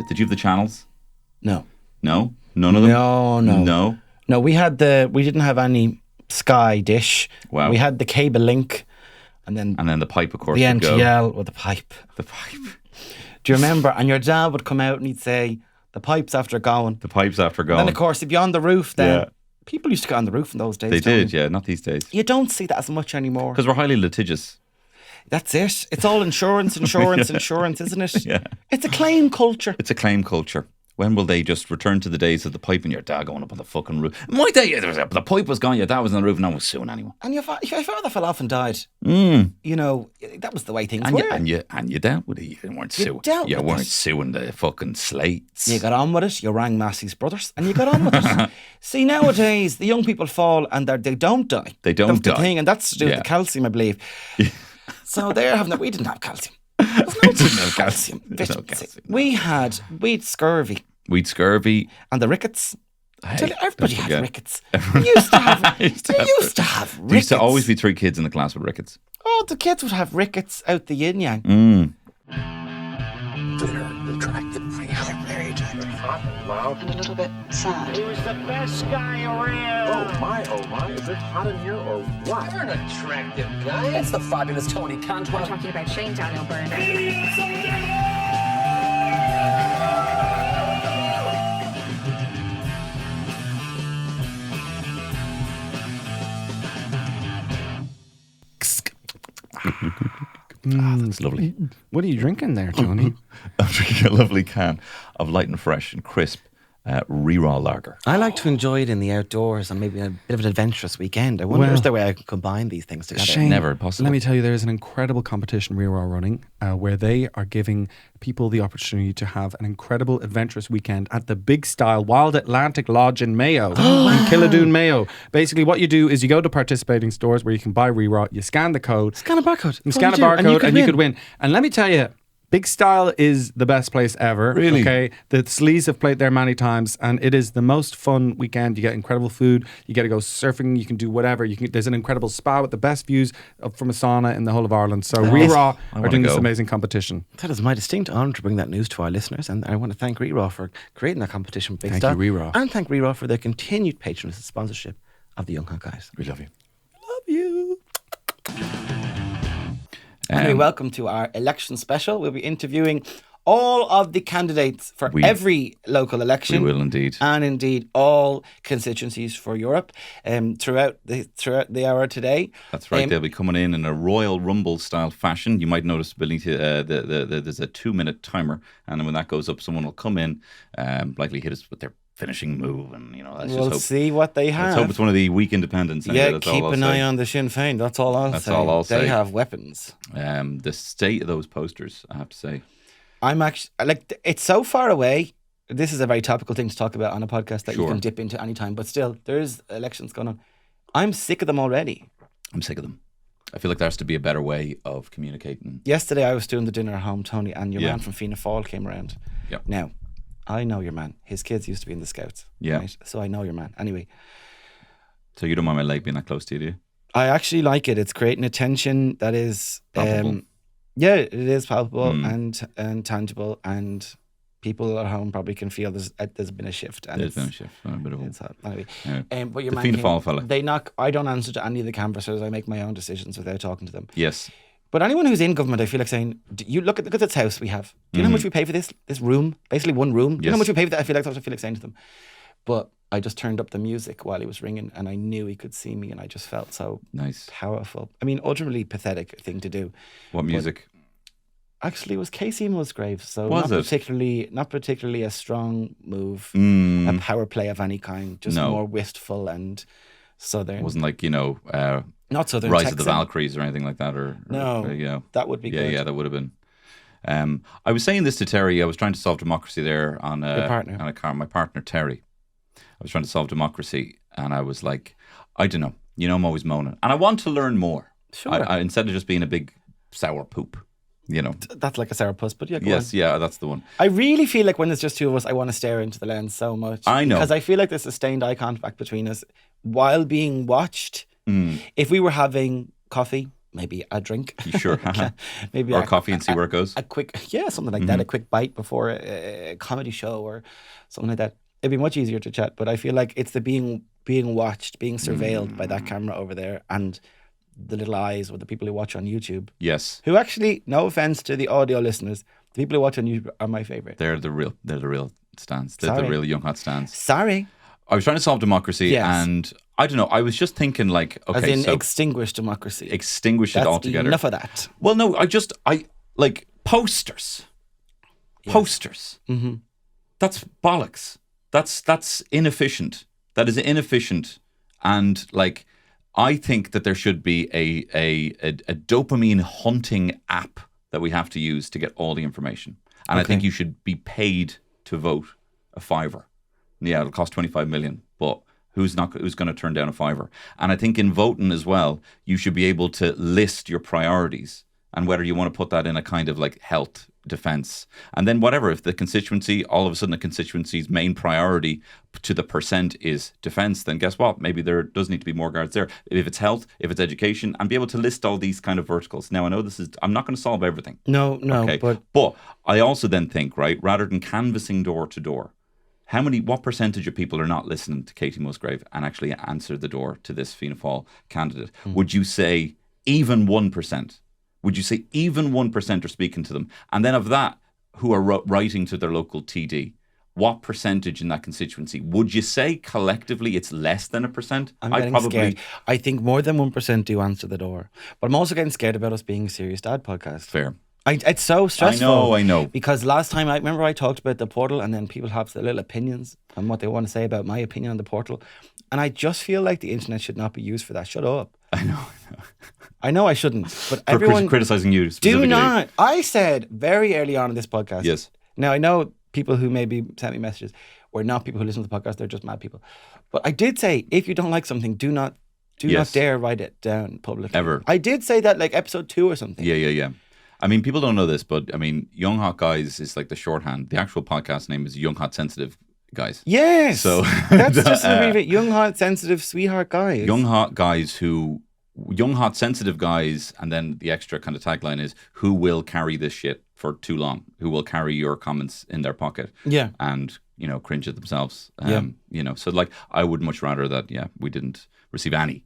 Did you have the channels? No. No? None of them? No, we didn't have any Sky dish. Wow. We had the cable link and then the pipe, of course, the would NTL with the pipe. The pipe. Do you remember? And your dad would come out and he'd say, the pipe's after going. The pipe's after going. And then, of course, if you're on the roof, then people used to get on the roof in those days. They did, yeah, not these days. You don't see that as much anymore. Because we're highly litigious. That's it. It's all insurance, isn't it? Yeah. It's a claim culture. It's a claim culture. When will they just return to the days of the pipe and your dad going up on the fucking roof? My day, the pipe was gone, your dad was on the roof, and no one was suing anyone. And your father fell off and died. You know, that was the way things were. And you dealt with it. You weren't suing. You weren't suing the fucking slates. You got on with it. You rang Massey's brothers, and you got on with it. See, nowadays the young people fall and they don't die. They don't that's die. The thing, and that's to do with the calcium, I believe. So they're having that. We didn't have calcium. There's no calcium. We had scurvy. We'd scurvy. And the rickets. Hey, everybody had rickets. We used to have rickets. There used to always be 3 kids in the class with rickets. Oh, the kids would have rickets out the yin yang. Very attractive. Very attractive. Hot and loud. And a little bit sad. He was the best guy around. Oh my, is it hot in here or what? You're an attractive guy. It's the fabulous Tony Cantwell. We're talking about Shane Daniel Byrne. That's lovely. What are you drinking there, Tony? I'm drinking a lovely can of light and fresh and crisp re-raw lager. I like to enjoy it in the outdoors and maybe a bit of an adventurous weekend. I wonder is there a way I can combine these things together? Shane, never possible. Let me tell you, there is an incredible competition Re-Raw running where they are giving people the opportunity to have an incredible adventurous weekend at the Big Style Wild Atlantic Lodge in Mayo, in Killadoon, Mayo. Basically, what you do is you go to participating stores where you can buy Re-Raw, you scan the code. Scan a barcode. You scan a barcode and you could win. And let me tell you, Big Style is the best place ever. Really? Okay. The Sleaze have played there many times and it is the most fun weekend. You get incredible food. You get to go surfing. You can do whatever. There's an incredible spa with the best views from a sauna in the whole of Ireland. So Re-Raw are doing this amazing competition. That is my distinct honour to bring that news to our listeners. And I want to thank Re-Raw for creating that competition with Big Style. Thank you, Re-Raw. And thank Re-Raw for their continued patronage and sponsorship of the Young Hot Guys. We love you. Love you. Anyway, welcome to our election special. We'll be interviewing all of the candidates for every local election. We will indeed. And indeed all constituencies for Europe throughout the hour today. That's right. They'll be coming in a Royal Rumble style fashion. You might notice there's a 2-minute timer, and then when that goes up, someone will come in, likely hit us with their finishing move, and we'll see what they have. Let's hope it's one of the weak independents. Yeah, keep an eye on the Sinn Féin. That's all I'll say. They have weapons. The state of those posters, I have to say. I'm actually it's so far away. This is a very topical thing to talk about on a podcast that you can dip into any time. But still, there's elections going on. I'm sick of them already. I'm sick of them. I feel like there has to be a better way of communicating. Yesterday, I was doing the dinner at home, Tony, and your man from Fianna Fáil came around. Yep. Now, I know your man. His kids used to be in the Scouts. Yeah. Right? So I know your man. Anyway. So you don't mind my leg being that close to you, do you? I actually like it. It's creating a tension that is... palpable. Yeah, it is palpable and tangible, and people at home probably can feel there's been a shift. And there's been a shift. A bit of anyway. Yeah. But your the man Fianna Fáil fella. I don't answer to any of the canvassers. I make my own decisions without talking to them. Yes. But anyone who's in government, I feel like saying, you look at this house we have. Do you know how much we pay for this room? Basically one room. Do you know how much we pay for that? I feel like that's what I feel like saying to them. But I just turned up the music while he was ringing, and I knew he could see me, and I just felt so nice, powerful. I mean, ultimately pathetic thing to do. What music? Actually, it was Casey Musgrave, so not particularly a strong move, a power play of any kind, just more wistful and southern. It wasn't like not southern Rise Texan. of the Valkyries or anything like that, that would be good. Yeah, that would have been. I was saying this to Terry. I was trying to solve democracy there on Your partner. on a car. My partner Terry. I was trying to solve democracy, and I was like, I don't know. I'm always moaning, and I want to learn more. Sure. I instead of just being a big sour poop. That's like a sourpuss, but yeah. Yes, yeah, that's the one. I really feel like when there's just two of us, I want to stare into the lens so much. I know. Because I feel like there's sustained eye contact between us while being watched. If we were having coffee maybe a drink. You sure? Maybe or coffee and see where it goes. A quick, something like that. A quick bite before a comedy show or something like that. It'd be much easier to chat. But I feel like it's the being watched, being surveilled by that camera over there, and the little eyes with the people who watch on YouTube. Yes. Who actually, no offense to the audio listeners, the people who watch on YouTube are my favorite. They're the real stands. They're the real young hot stands. Sorry. I was trying to solve democracy, and I don't know. I was just thinking, like, okay, as in so extinguish democracy. Extinguish it altogether. Enough of that. Well, no, I like posters. Yes. Posters. Mm-hmm. That's bollocks. That's inefficient. That is inefficient, and like, I think that there should be a dopamine hunting app that we have to use to get all the information, and I think you should be paid to vote a $5. Yeah, it'll cost 25 million, but who's going to turn down a $5? And I think in voting as well, you should be able to list your priorities and whether you want to put that in a kind of like health, defence, and then whatever. If the constituency, all of a sudden the constituency's main priority to the percent is defence, then guess what? Maybe there does need to be more guards there. If it's health, if it's education, and be able to list all these kind of verticals. Now I know I'm not going to solve everything. No, okay? But I also then think, right, rather than canvassing door to door, what percentage of people are not listening to Katie Musgrave and actually answer the door to this Fianna Fáil candidate? Would you say even 1%? Would you say even 1% are speaking to them? And then of that, who are writing to their local TD, what percentage in that constituency? Would you say collectively it's less than 1%? I'm getting scared. I think more than 1% do answer the door. But I'm also getting scared about us being a Serious Dad podcast. Fair. It's so stressful. I know. Because last time, I remember I talked about the portal, and then people have their little opinions on what they want to say about my opinion on the portal. And I just feel like the internet should not be used for that. Shut up. I know. I know I shouldn't, but everyone criticizing you specifically. Do not. I said very early on in this podcast. Yes. Now I know people who maybe sent me messages were not people who listen to the podcast. They're just mad people. But I did say, if you don't like something, do not dare write it down publicly. Ever. I did say that like episode 2 or something. Yeah. I mean, people don't know this, but I mean, Young Hot Guys is like the shorthand. The actual podcast name is Young Hot Sensitive Guys. Yes. So that's just a really Young Hot Sensitive Sweetheart Guys. Young Hot Sensitive Guys, and then the extra kind of tagline is who will carry this shit for too long? Who will carry your comments in their pocket? Yeah. And, cringe at themselves. So like, I would much rather that, we didn't receive any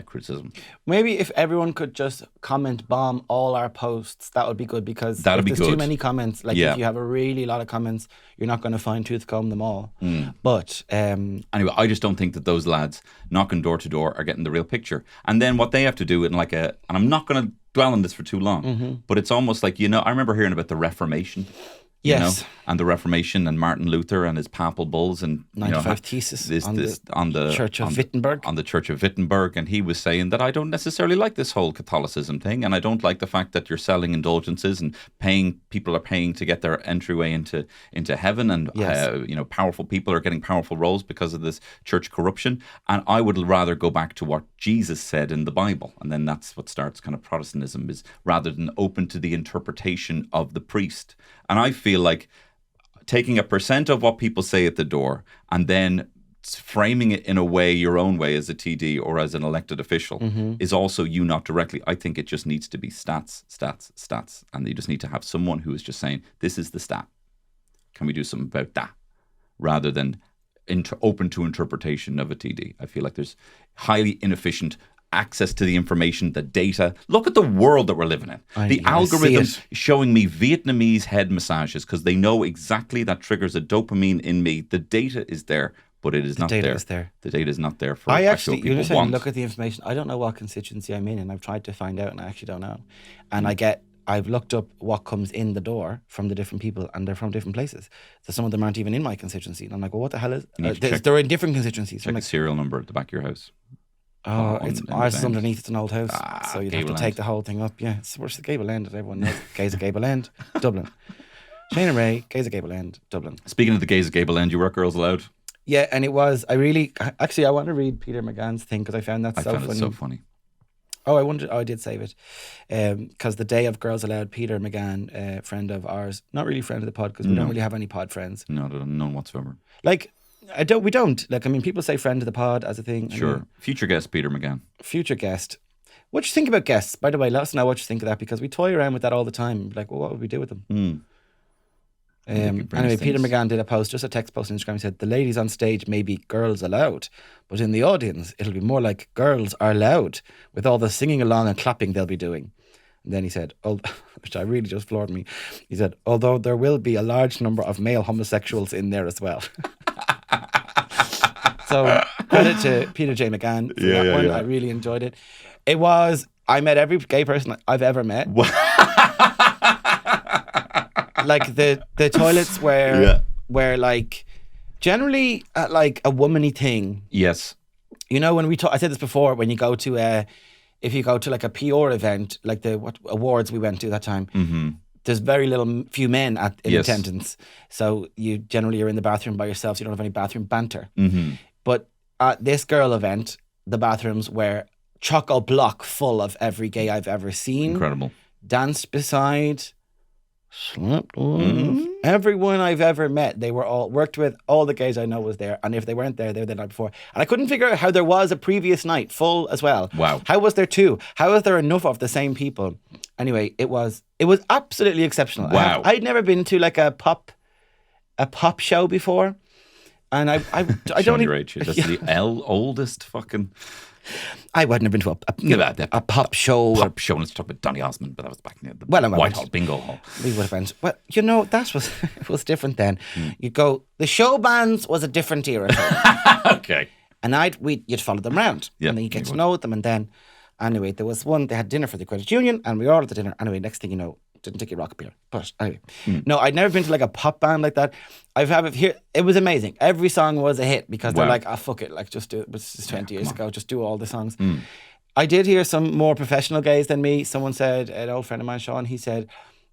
criticism. Maybe if everyone could just comment bomb all our posts, that would be good, because if there's too many comments, like if you have a really lot of comments, you're not going to fine tooth comb them all. But anyway, I just don't think that those lads knocking door to door are getting the real picture. And then what they have to do and I'm not going to dwell on this for too long, but it's almost like, I remember hearing about the Reformation. Yes. And the Reformation and Martin Luther and his papal bulls and 95 Thesis on the Church of Wittenberg. On the Church of Wittenberg. And he was saying that I don't necessarily like this whole Catholicism thing, and I don't like the fact that you're selling indulgences and people are paying to get their entryway into heaven, and powerful people are getting powerful roles because of this church corruption. And I would rather go back to what Jesus said in the Bible, and then that's what starts kind of Protestantism, is rather than open to the interpretation of the priest. And I feel like taking 1% of what people say at the door and then framing it in a way, your own way, as a TD or as an elected official, is also you not directly. I think it just needs to be stats. And you just need to have someone who is just saying, this is the stat. Can we do something about that? Rather than open to interpretation of a TD. I feel like there's highly inefficient access to the information, the data. Look at the world that we're living in. The algorithm showing me Vietnamese head massages because they know exactly that triggers a dopamine in me. The data is there, but it is not there. The data is not there for actual people. You're saying look at the information. I don't know what constituency I'm in, and I've tried to find out, and I actually don't know. And I've looked up what comes in the door from the different people, and they're from different places. So some of them aren't even in my constituency. And I'm like, well, what the hell is... they're in different constituencies. Check the serial number at the back of your house. Oh, it's ours is underneath. It's an old house, so you'd have to take the whole thing up. Yeah, it's the Gable End, as everyone knows. Gays of Gable End, Dublin. Shane and Ray, Gays of Gable End, Dublin. Speaking of the Gays of Gable End, you were at Girls Aloud. Yeah, and it was. I want to read Peter McGann's thing because I found that so funny. It so funny. Oh, I did save it because the day of Girls Aloud, Peter McGann, friend of ours, not really friend of the pod because we don't really have any pod friends. No, none whatsoever. Like. We don't. Like, I mean, people say friend of the pod as a thing. Sure. Future guest, Peter McGann. Future guest. What do you think about guests? By the way, let us know what you think of that, because we toy around with that all the time. Like, well, what would we do with them? Anyway, Peter McGann did a post, just a text post on Instagram. He said, the ladies on stage may be girls aloud, but in the audience, it'll be more like girls are loud with all the singing along and clapping they'll be doing. And then he said, which I really just floored me. He said, although there will be a large number of male homosexuals in there as well. So credit to Peter J. McGann for that one. I really enjoyed it. I met every gay person I've ever met. Like the toilets were like generally at like a womany thing. Yes. You know, when I said this before, when you go to if you go to like a PR event, like what awards we went to that time, there's very few men in attendance. So you generally are in the bathroom by yourself, so you don't have any bathroom banter. But at this girl event, the bathrooms were chock-a-block full of every gay I've ever seen. Incredible. Danced beside, slept with. Everyone I've ever met, they were all worked with. All the gays I know was there, and if they weren't there, they were the night before. And I couldn't figure out how there was a previous night full as well. Wow. How was there two? How was there enough of the same people? Anyway, it was absolutely exceptional. Wow. I'd never been to like a pop show before, and I don't even. That's the oldest fucking. I wouldn't have been to a pop show. Let's talk about Donny Osmond, but that was back in the Whitehall Bingo Hall. We would have been. Well, you know, that was it was different then. You'd go. The show bands was a different era. Okay. And you'd follow them around, and then you get to know them, and then anyway, there was one. They had dinner for the credit union, and we ordered the dinner. Anyway, next thing you know, didn't take a rock beer. But anyway, no, I'd never been to like a pop band like that. I've had it here. It was amazing. Every song was a hit because they're like, fuck it, like just do it. This is 20 years ago. Just do all the songs. I did hear some more professional gays than me. Someone said, an old friend of mine, Sean, he said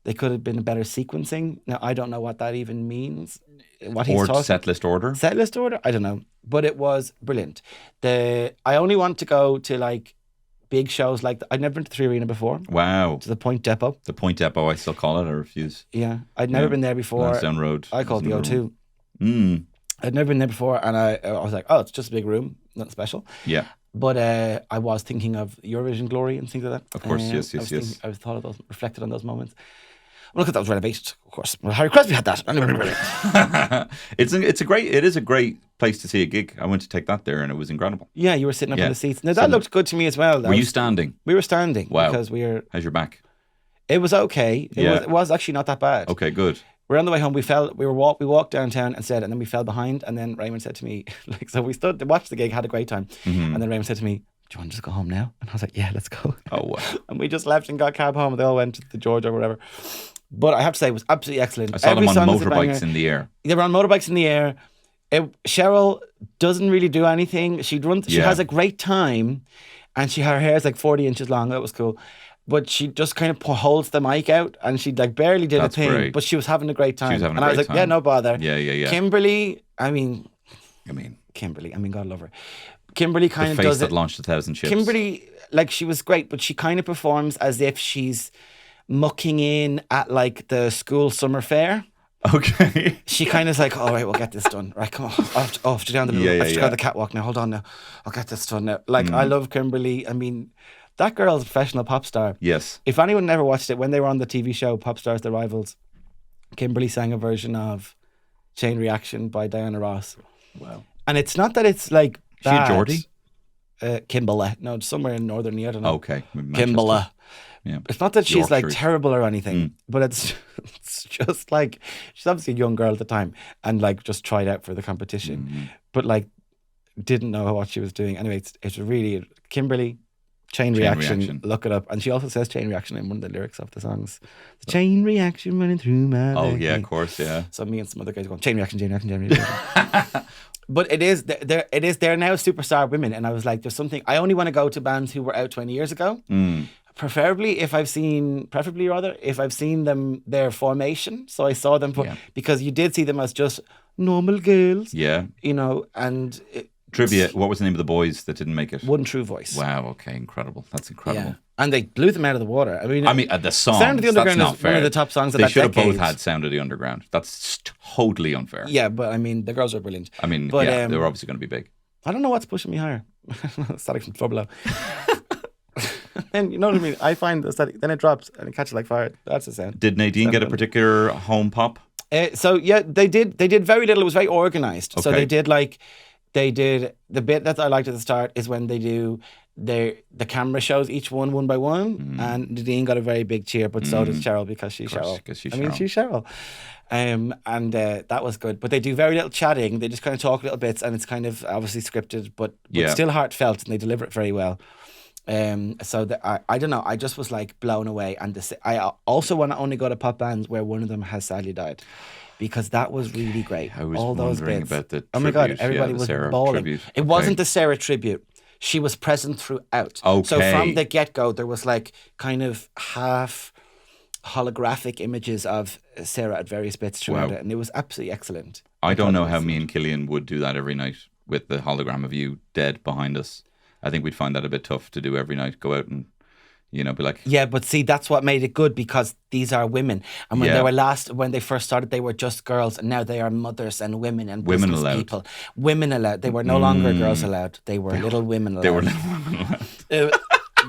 they could have been a better sequencing. Now I don't know what that even means. What he's talking. Set list order. Set list order. I don't know, but it was brilliant. I only want to go to like big shows like that. I'd never been to 3 Arena before. Wow. To the Point Depot. The Point Depot, I still call it. I refuse. Yeah. I'd never been there before. Lansdowne Road. I called the O2. I'd never been there before, and I was like, it's just a big room. Nothing special. Yeah. But I was thinking of Eurovision glory and things like that. Of course, yes. I was thought of those, reflected on those moments. Well, look, that was renovated, of course. Well, Harry Crosby had that. It is a great place to see a gig. I went to take that there, and it was incredible. Yeah, you were sitting up in the seats. Now that looked good to me as well. Were you standing? We were standing. Wow. Because we were. How's your back? It was okay. It was actually not that bad. Okay, good. We're on the way home. We walked downtown and then we fell behind. And then Raymond said to me, so we stood to watch the gig, had a great time. And then Raymond said to me, do you want to just go home now? And I was like, yeah, let's go. Oh, wow. And we just left and got a cab home, and they all went to the George or whatever. But I have to say, it was absolutely excellent. I saw them on motorbikes in the air. They were on motorbikes in the air. Cheryl doesn't really do anything. She has a great time, and her hair is like 40 inches long. That was cool. But she just kind of holds the mic out, and she like barely did a thing. Great. But she was having a great time. And I was like, yeah, no bother. Yeah. Kimberly, Kimberly, God love her. Kimberly kind of does it. The face that launched 1,000 ships. Kimberly, like, she was great, but she kind of performs as if she's mucking in at like the school summer fair. Okay. She kind of is like, all right, we'll get this done. Right, come on. Off to down the middle. I have to go the catwalk now. Hold on now. I'll get this done now. Like, I love Kimberly. I mean, that girl's a professional pop star. Yes. If anyone never watched it, when they were on the TV show Pop Stars The Rivals, Kimberly sang a version of Chain Reaction by Diana Ross. Wow. And it's not that it's like bad. She a Geordie? Kimberly. No, somewhere in Northern New, I don't know. Okay. Kimberly. Yeah. It's not that she's Yorkshire. like terrible or anything, but it's just like, she's obviously a young girl at the time and like just tried out for the competition, but like didn't know what she was doing. Anyway, it's really, Kimberly, Chain reaction, look it up. And she also says chain reaction in one of the lyrics of the songs. The chain reaction running through my Oh, yeah, of course, yeah. So me and some other guys going, chain reaction, chain reaction, chain reaction. But they're now superstar women. And I was like, there's something, I only want to go to bands who were out 20 years ago. Preferably if I've seen them, their formation. So I saw them, because you did see them as just normal girls. Yeah. You know, and... Trivia, what was the name of the boys that didn't make it? One True Voice. Wow, okay, incredible. That's incredible. Yeah. And they blew them out of the water. I mean, the song. Sound of the Underground is fair. one of the top songs of they that should have decade. both had Sound of the Underground. That's totally unfair. Yeah, but I mean, the girls are brilliant. I mean, but, they were obviously going to be big. I don't know what's pushing me higher. Static from Trouble. And you know what I mean? I find the static, then it drops and it catches like fire. That's the sound. Did Nadine get a particular home pop? So yeah, they did very little. It was very organised. So Okay. they did the bit that I liked at the start is when they do the camera shows each one by one, and Nadine got a very big cheer, but so does Cheryl because she's Cheryl. She's I mean, she's Cheryl. And that was good. But they do very little chatting. They just kind of talk little bits, and it's kind of obviously scripted, but still heartfelt, and they deliver it very well. So I don't know. I just was like blown away, and I also want to only go to pop bands where one of them has sadly died, because that was really great. I was all those wondering bits. about the oh my god, tribute, everybody the was Sarah bawling. tribute. It wasn't the Sarah tribute. She was present throughout. Okay. So from the get-go, there was like kind of half holographic images of Sarah at various bits throughout it, and it was absolutely excellent. I don't know how me and Killian would do that every night with the hologram of you dead behind us. I think we'd find that a bit tough to do every night. Go out and, be like... Yeah, but see, that's what made it good, because these are women. And when they first started, they were just girls, and now they are mothers and women and Women business allowed. people. Women allowed. They were no longer girls allowed. They were little women allowed. They were little women allowed.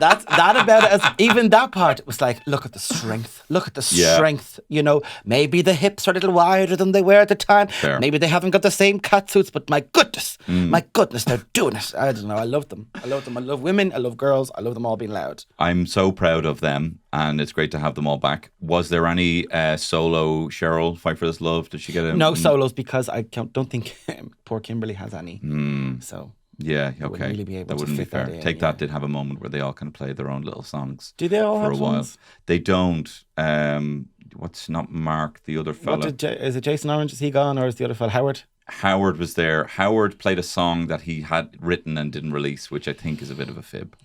That about it. Even that part was like, look at the strength. Look at the strength. Maybe the hips are a little wider than they were at the time. Fair. Maybe they haven't got the same cat suits, but my goodness, they're doing it. I don't know. I love them. I love women. I love girls. I love them all being loud. I'm so proud of them, and it's great to have them all back. Was there any solo Cheryl Fight for This Love? Did she get a... No solos, because I don't think poor Kimberly has any. So... Yeah, wouldn't okay. really be able That to wouldn't be fit that fair. in, Take That did have a moment where they all kind of played their own little songs. Do they all for have a while? songs? They don't. What's not Mark, the other fella? Is it Jason Orange? Is he gone, or is the other fella Howard? Howard was there. Howard played a song that he had written and didn't release, which I think is a bit of a fib.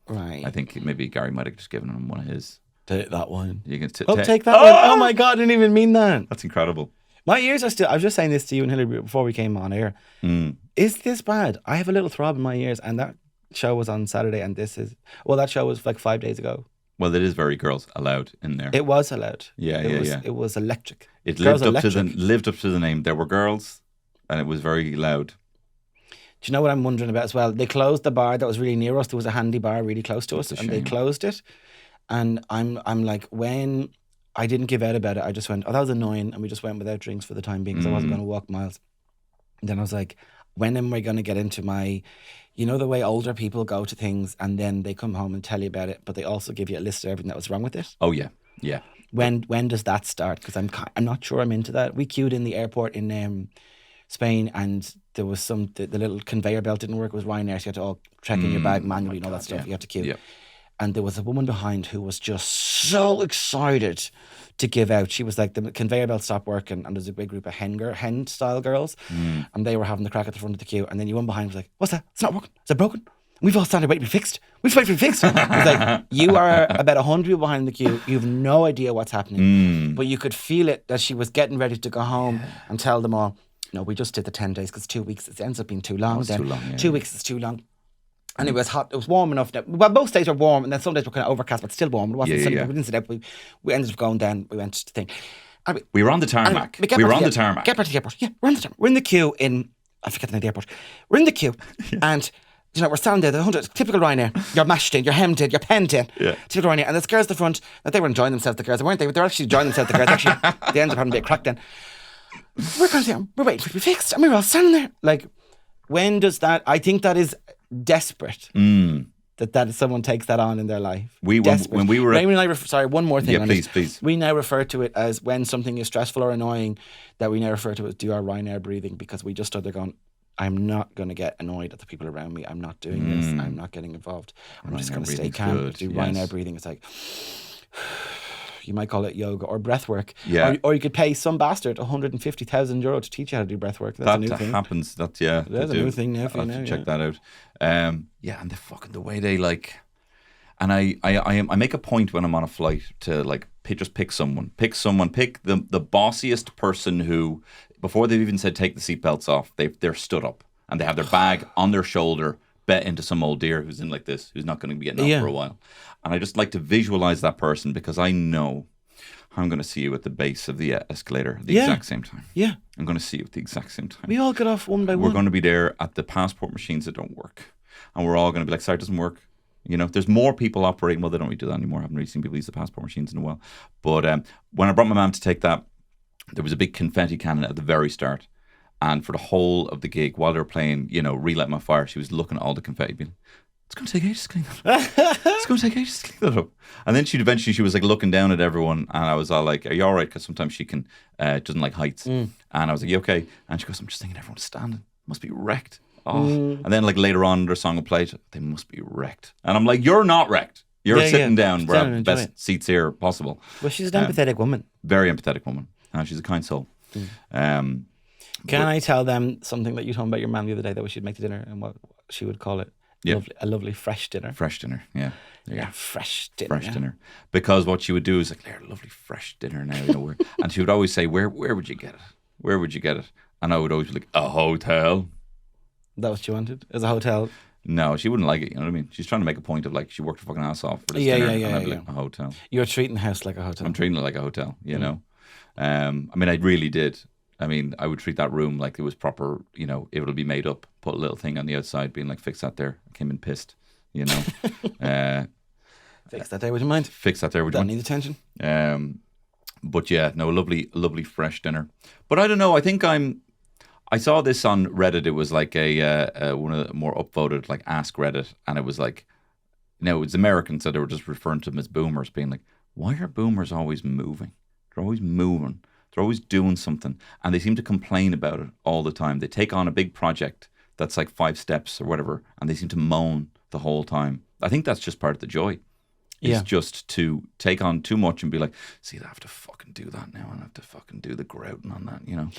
Right. I think maybe Gary might have just given him one of his. Take that one. You can Take that one. Oh my God, I didn't even mean that. That's incredible. My ears are still... I was just saying this to you and Hilary before we came on air. Is this bad? I have a little throb in my ears, and that show was on Saturday, and that show was like 5 days ago. Well, it is very Girls Aloud in there. It was allowed. It was electric. It Girls lived Electric. up to the name. There were girls, and it was very loud. Do you know what I'm wondering about as well? They closed the bar that was really near us. There was a handy bar really close to us, and they closed it. And I'm like, when I didn't give out about it, I just went, oh, that was annoying, and we just went without drinks for the time being, because I wasn't going to walk miles. And then I was like, when am I going to get into my, the way older people go to things and then they come home and tell you about it, but they also give you a list of everything that was wrong with it? Oh yeah, yeah. When does that start? Because I'm not sure I'm into that. We queued in the airport in Spain, and there was the little conveyor belt didn't work. It was Ryanair, so you had to all check in your bag manually and all that stuff. You had to queue. Yeah. And there was a woman behind who was just so excited to give out. She was like, the conveyor belt stopped working, and there's a big group of hen-style girls, and they were having the crack at the front of the queue. And then you one behind was like, what's that? It's not working. Is it broken? We've all started waiting to be fixed. We've just waited to be fixed. It's like, you are about 100 people behind the queue. You have no idea what's happening. But you could feel it that she was getting ready to go home and tell them all, no, we just did the 10 days because 2 weeks, it ends up being too long. Too long, yeah. 2 weeks is too long. And it was hot. It was warm enough. Well, most days were warm, and then some days were kind of overcast, but still warm. It wasn't sunny. But we didn't sit out. We ended up going down. We went to the thing. We were on the tarmac. We were on the tarmac. Get back to the airport. Yeah, we're on the tarmac. We're in the queue I forget the name of the airport. We're in the queue, and we're standing there. The 100, typical Ryanair. You're mashed in, you're hemmed in, you're penned in. Yeah. Typical Ryanair. And there's girls at the front. That they were enjoying themselves. The girls, weren't they? They were actually enjoying themselves. The girls actually. They ended up having a bit of crack then. We're going down. We're waiting for it to be fixed, and we were all standing there. Like, when does that? I think that is desperate that someone takes that on in their life. When we were sorry, one more thing. Yeah, please. We now refer to it as when something is stressful or annoying, that we now refer to it as do our Ryanair breathing, because we just stood there going, I'm not going to get annoyed at the people around me. I'm not doing this. I'm not getting involved. I'm just going to stay calm. Do Ryanair breathing. It's like, you might call it yoga or breath work. Yeah. Or you could pay some bastard €150,000 to teach you how to do breath work. That's a new thing. Happens. That's a new thing now for you now. Check that out. And the way they like, and I make a point when I'm on a flight to like just pick someone, pick the bossiest person who, before they've even said take the seatbelts off, they're stood up and they have their bag on their shoulder, bet into some old dear who's in like this, who's not going to be getting up for a while. And I just like to visualize that person, because I know I'm going to see you at the base of the escalator at the exact same time. Yeah. I'm going to see you at the exact same time. We all get off one by one. We're going to be there at the passport machines that don't work. And we're all going to be like, sorry, it doesn't work. You know, there's more people operating. Well, they don't really do that anymore. I haven't really seen people use the passport machines in a while. But when I brought my mum to take that, there was a big confetti cannon at the very start. And for the whole of the gig, while they were playing, you know, Relight My Fire, she was looking at all the confetti being, it's going to take ages to clean that up. It's going to take ages to clean that up. And then she was like looking down at everyone, and I was all like, are you all right? Because sometimes she doesn't like heights. And I was like, you okay? And she goes, I'm just thinking everyone's standing. Must be wrecked. Oh. And then like later on, their song will play, they must be wrecked. And I'm like, you're not wrecked. You're sitting down where I have the best seats here possible. Well, she's an empathetic woman. Very empathetic woman. She's a kind soul. Can I tell them something that you told me about your mum the other day, that we should make the dinner and what she would call it? A lovely fresh dinner. Fresh dinner, yeah. Fresh dinner. Fresh dinner. Because what she would do is like, Claire, lovely fresh dinner now. You know, and she would always say, where would you get it? Where would you get it? And I would always be like, a hotel. That what she wanted? As a hotel? No, she wouldn't like it. You know what I mean? She's trying to make a point of like, she worked her fucking ass off for this dinner. And I'd be like, a hotel. You're treating the house like a hotel. I'm treating it like a hotel, you know? I mean, I really did. I mean, I would treat that room like it was proper, you know, it would be made up, put a little thing on the outside being like, fix that there. I came in pissed, you know. Fix that there, would you mind? Fix that there, would you mind? Don't need attention. But yeah, no, lovely fresh dinner. But I don't know, I saw this on Reddit. It was like one of the more upvoted, like Ask Reddit. And it was like, it was Americans, so they were just referring to them as boomers, being like, why are boomers always moving? They're always moving. They're always doing something, and they seem to complain about it all the time. They take on a big project that's like 5 steps or whatever, and they seem to moan the whole time. I think that's just part of the joy. It's just to take on too much and be like, see, I have to fucking do that now, and I have to fucking do the grouting on that, you know.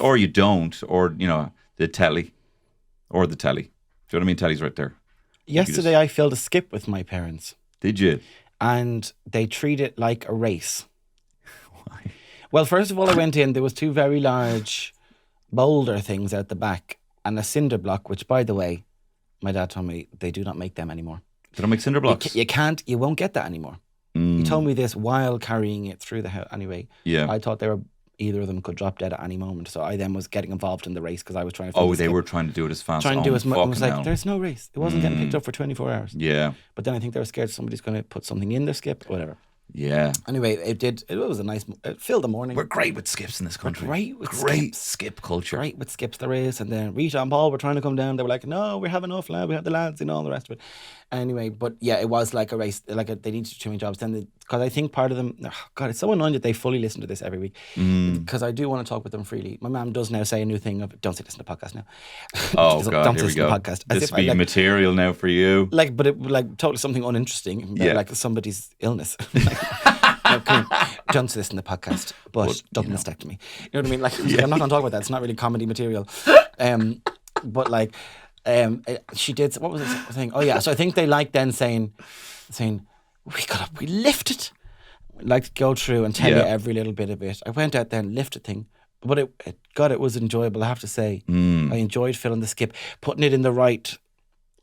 Or you don't, or, you know, the telly. Do you know what I mean? Telly's right there. Yesterday I filled a skip with my parents. Did you? And they treat it like a race. Why? Well, first of all, I went in, there was 2 very large boulder things out the back and a cinder block, which, by the way, my dad told me they do not make them anymore. They don't make cinder blocks? You won't get that anymore. He told me this while carrying it through the house. Anyway, I thought either of them could drop dead at any moment. So I then was getting involved in the race because I was trying to... they were trying to do it as fast. Trying to do as much. I was like, there's no race. It wasn't getting picked up for 24 hours. Yeah. But then I think they were scared somebody's going to put something in their skip or whatever. Yeah. Anyway, it was a nice... It filled the morning. We're great with skips in this country. Great skip culture. Great with skips there is. And then Rita and Paul were trying to come down. They were like, no, we have enough, lad. We have the lads and all the rest of it. Anyway, but yeah, it was like a race. They needed too many jobs. Then because I think part of them... Oh God, it's so annoying that they fully listen to this every week. Because I do want to talk with them freely. My mum does now say a new thing of, don't say this in the podcast now. Oh God, don't here we go. The podcast. This be material now for you. But it like totally something uninteresting. Like somebody's illness. Don't say this in the podcast, but double mastectomy. You know what I mean? Like, I'm not going to talk about that. It's not really comedy material. But like, she did. What was this thing? Oh yeah. So I think they like then saying, we lifted, like go through and tell you every little bit of it. I went out there and lifted thing, but it was enjoyable. I have to say, I enjoyed filling the skip, putting it in the right.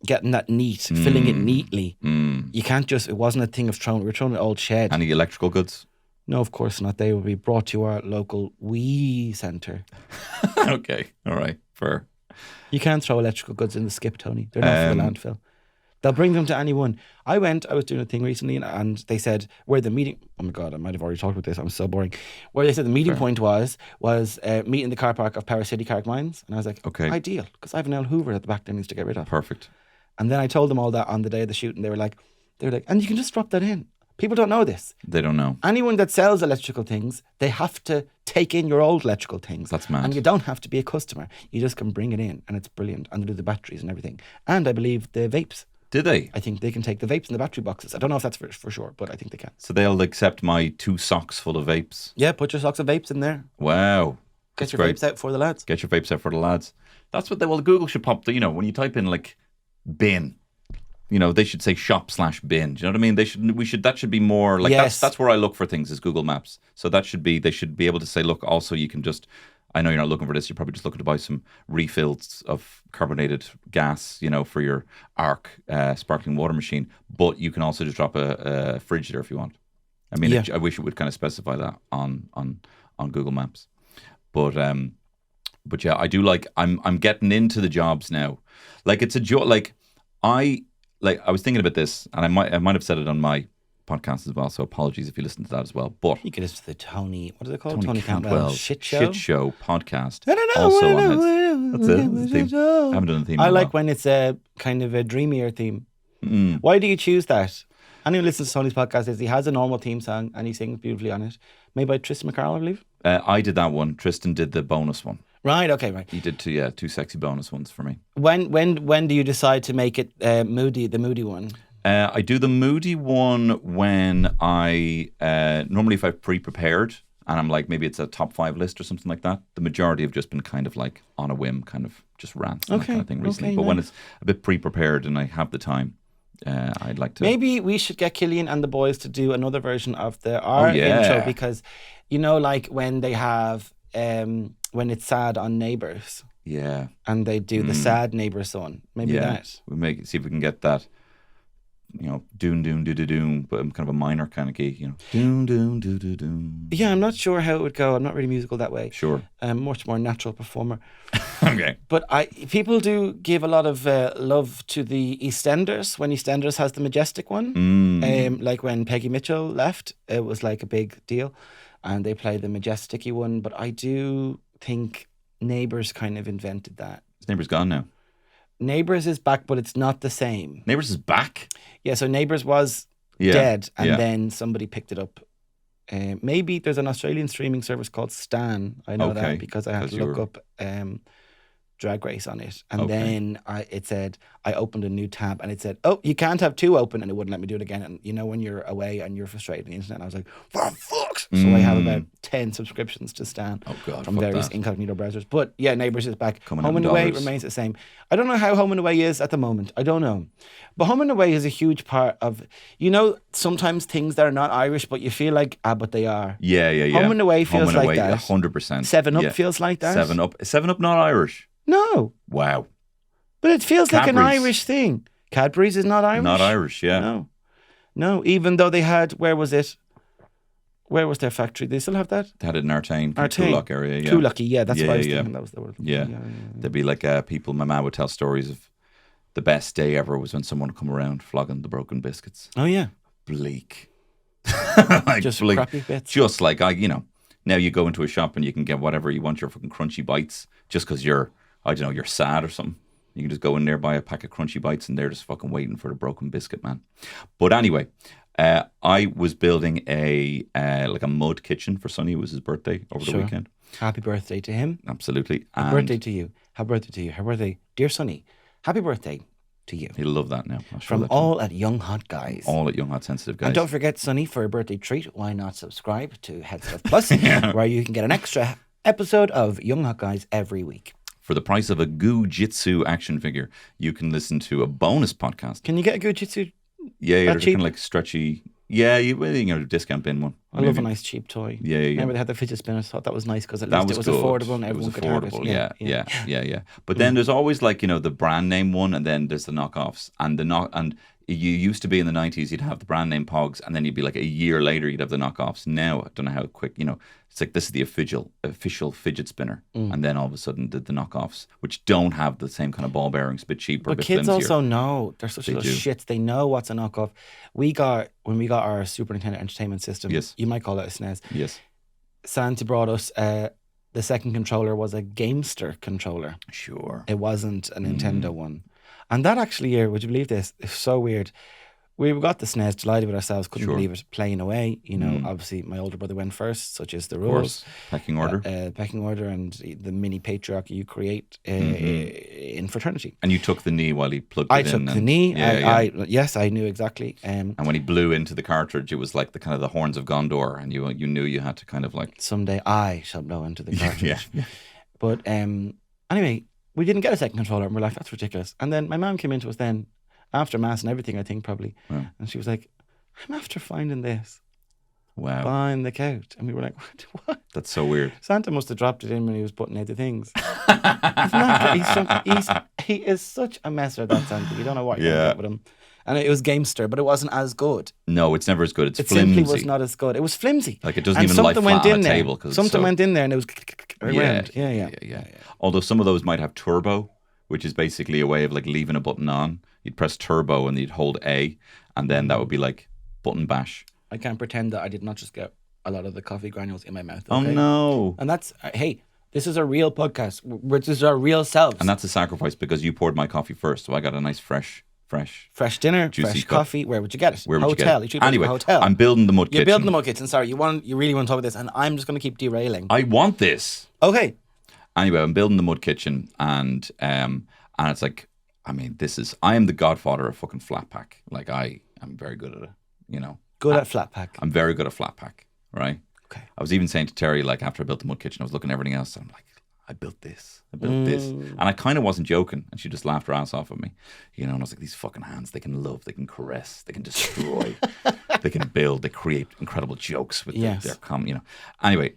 Getting that neat, filling it neatly. You can't just, it wasn't a thing of we were throwing an old shed. Any electrical goods? No, of course not. They will be brought to our local wee centre. Okay, all right, fair. You can't throw electrical goods in the skip, Tony. They're not for the landfill. They'll bring them to anyone. I was doing a thing recently and they said where the meeting, oh my God, I might have already talked about this, I'm so boring. Where they said the meeting point was meet in the car park of Power City Carrick Mines. And I was like, okay, ideal, because I have an old Hoover at the back that needs to get rid of. Perfect. And then I told them all that on the day of the shoot, and they were like, and you can just drop that in. People don't know this. They don't know. Anyone that sells electrical things, they have to take in your old electrical things. That's mad. And you don't have to be a customer. You just can bring it in, and it's brilliant. And they do the batteries and everything. And I believe the vapes. Did they? I think they can take the vapes and the battery boxes. I don't know if that's for sure, but I think they can. So they'll accept my 2 socks full of vapes? Yeah, put your socks of vapes in there. Wow. Get your vapes out for the lads. Get your vapes out for the lads. That's what Google should pop, when you type in like bin, they should say shop/bin. Do you know what I mean? That should be more like, that's where I look for things is Google Maps. So they should be able to say, look, also you can just, I know you're not looking for this, you're probably just looking to buy some refills of carbonated gas, for your Arc sparkling water machine, but you can also just drop a fridge there if you want. I mean, I wish it would kind of specify that on Google Maps. But yeah, I do like, I'm getting into the jobs now. Like it's a job, like I like I was thinking about this, and I might have said it on my podcast as well. So apologies if you listen to that as well. But You could listen to the Tony, what is it called? Tony Cantwell Cantwell Shit Show. podcast. I don't know. Also I on don't Heads. know. That's it. That's the theme. I haven't done a theme. I in a like while. when it's a kind of a dreamier theme. Why do you choose that? Anyone who listens to Tony's podcast is he has a normal theme song and he sings beautifully on it. Made by Tristan McCarroll, I believe. I did that one. Tristan did the bonus one. Right. Okay. Right. He did two sexy bonus ones for me. When do you decide to make it moody? The moody one. I do the moody one when I normally if I've pre-prepared and I'm like maybe it's a top 5 list or something like that. The majority have just been kind of like on a whim, kind of just rants and that kind of thing recently. But when it's a bit pre-prepared and I have the time, I'd like to. Maybe we should get Killian and the boys to do another version of our intro because, like when they have when it's sad on Neighbours. Yeah. And they do the sad neighbour son. Maybe that. We see if we can get that. Doom, doom, doo, doo, doom, but kind of a minor kind of key, Doom, doom, doo, doo, doom. Yeah, I'm not sure how it would go. I'm not really musical that way. Sure. Much more natural performer. Okay. But people do give a lot of love to the EastEnders when EastEnders has the Majestic one. Like when Peggy Mitchell left, it was like a big deal. And they play the Majestic-y one. But I do think Neighbours kind of invented that. Neighbours gone now. Neighbours is back, but it's not the same. Neighbours is back? Yeah, so Neighbours was dead, and then somebody picked it up. Maybe there's an Australian streaming service called Stan. I know that because I had to look up Drag Race on it. And then it said, I opened a new tab and it said, oh, you can't have 2 open, and it wouldn't let me do it again. And when you're away and you're frustrated on the internet, and I was like, what the fuck? So I have about 10 subscriptions to Stan from various incognito browsers. But yeah, Neighbours is back. Home and Away remains the same. I don't know how Home and Away is at the moment. I don't know. But Home and Away is a huge part of, sometimes things that are not Irish, but you feel like, but they are. Yeah. Home and Away feels like that. 100%. 7 Up feels like that. 7 Up not Irish. No. Wow. But it feels like an Irish thing. Cadbury's is not Irish. Not Irish, yeah. No, even though they had, where was it? Where was their factory? They still have that? They had it in Artane, Coolock area, yeah. Coolock, yeah, that's what I was thinking. That was the word. Yeah. There'd be like people, my mum would tell stories of the best day ever was when someone would come around flogging the broken biscuits. Oh, yeah. Bleak. Just bleak. Crappy bits. Just like, now you go into a shop and you can get whatever you want, your fucking crunchy bites, just because you're sad or something. You can just go in there, buy a pack of crunchy bites, and they're just fucking waiting for the broken biscuit, man. But anyway, I was building a mud kitchen for Sonny. It was his birthday over the weekend. Happy birthday to him. Absolutely. Happy birthday to you. Happy birthday to you. Happy birthday, dear Sonny. Happy birthday to you. He'll love that now. From all at Young Hot Guys. All at Young Hot Sensitive Guys. And don't forget, Sonny, for a birthday treat, why not subscribe to HeadStuff Plus, where you can get an extra episode of Young Hot Guys every week. For the price of a Goo-Jitsu action figure, you can listen to a bonus podcast. Can you get a Goo-Jitsu? Yeah, they're kind of like stretchy. Yeah, you discount bin one. I love a nice cheap toy. Yeah. Remember they had the fidget spinners? I thought that was nice because at least it was affordable and everyone could have it. Yeah. But then there's always the brand name one, and then there's the knockoffs, and you used to be in the 90s, you'd have the brand name Pogs, and then you'd be like a year later, you'd have the knockoffs. Now, I don't know how quick, it's like this is the official fidget spinner. And then all of a sudden, the knockoffs, which don't have the same kind of ball bearings, a bit cheaper, but kids also know. They're such little shits. They know what's a knockoff. When we got our Super Nintendo Entertainment System, you might call it a SNES. Yes. Santa brought us, the second controller was a Gamester controller. Sure. It wasn't a Nintendo one. And that actually, would you believe this? It's so weird. We got the SNES, delighted with ourselves, couldn't believe it, playing away. Obviously my older brother went first, such as the rules. Pecking order. Pecking order and the mini patriarchy you create in fraternity. And you took the knee while he plugged it in. I took the knee. Yes, I knew exactly. And when he blew into the cartridge, it was like the kind of the horns of Gondor, and you knew you had to kind of like... Someday I shall blow into the cartridge. Yeah. But anyway, we didn't get a second controller, and we're like, that's ridiculous. And then my mum came into us then, after Mass and everything, I think, probably. Wow. And she was like, I'm after finding this. Wow. Behind the couch. And we were like, what? That's so weird. Santa must have dropped it in when he was putting out the things. He is such a messer, that Santa. You don't know what you're going to get with him. And it was Gamester, but it wasn't as good. No, it's never as good. It's it flimsy. It simply was not as good. It was flimsy. Like it doesn't even lie flat on a table. Something went in there and it was around. Yeah. Although some of those might have turbo, which is basically a way of like leaving a button on. You'd press turbo and you'd hold A, and then that would be like button bash. I can't pretend that I did not just get a lot of the coffee granules in my mouth. Oh okay? no! And that's hey, this is a real podcast. This is our real selves. And that's a sacrifice because you poured my coffee first, so I got a nice fresh dinner, juicy fresh cup. Coffee. Where would you get it? Where would hotel. you get it? You Anyway, hotel. I'm building the mud kitchen. You're building the mud kitchen. Sorry, you really want to talk about this, and I'm just going to keep derailing. I want this. Okay. Anyway, I'm building the mud kitchen, and it's like, I mean, I am the godfather of fucking flat pack. Like I'm very good at it, you know. Good at flat pack. I'm very good at flat pack, right? Okay. I was even saying to Terry, like after I built the mud kitchen, I was looking at everything else, and I'm like, I built this, and I kind of wasn't joking, and she just laughed her ass off at me, you know. And I was like, these fucking hands, they can love, they can caress, they can destroy, they can build, they create incredible jokes with their you know. Anyway,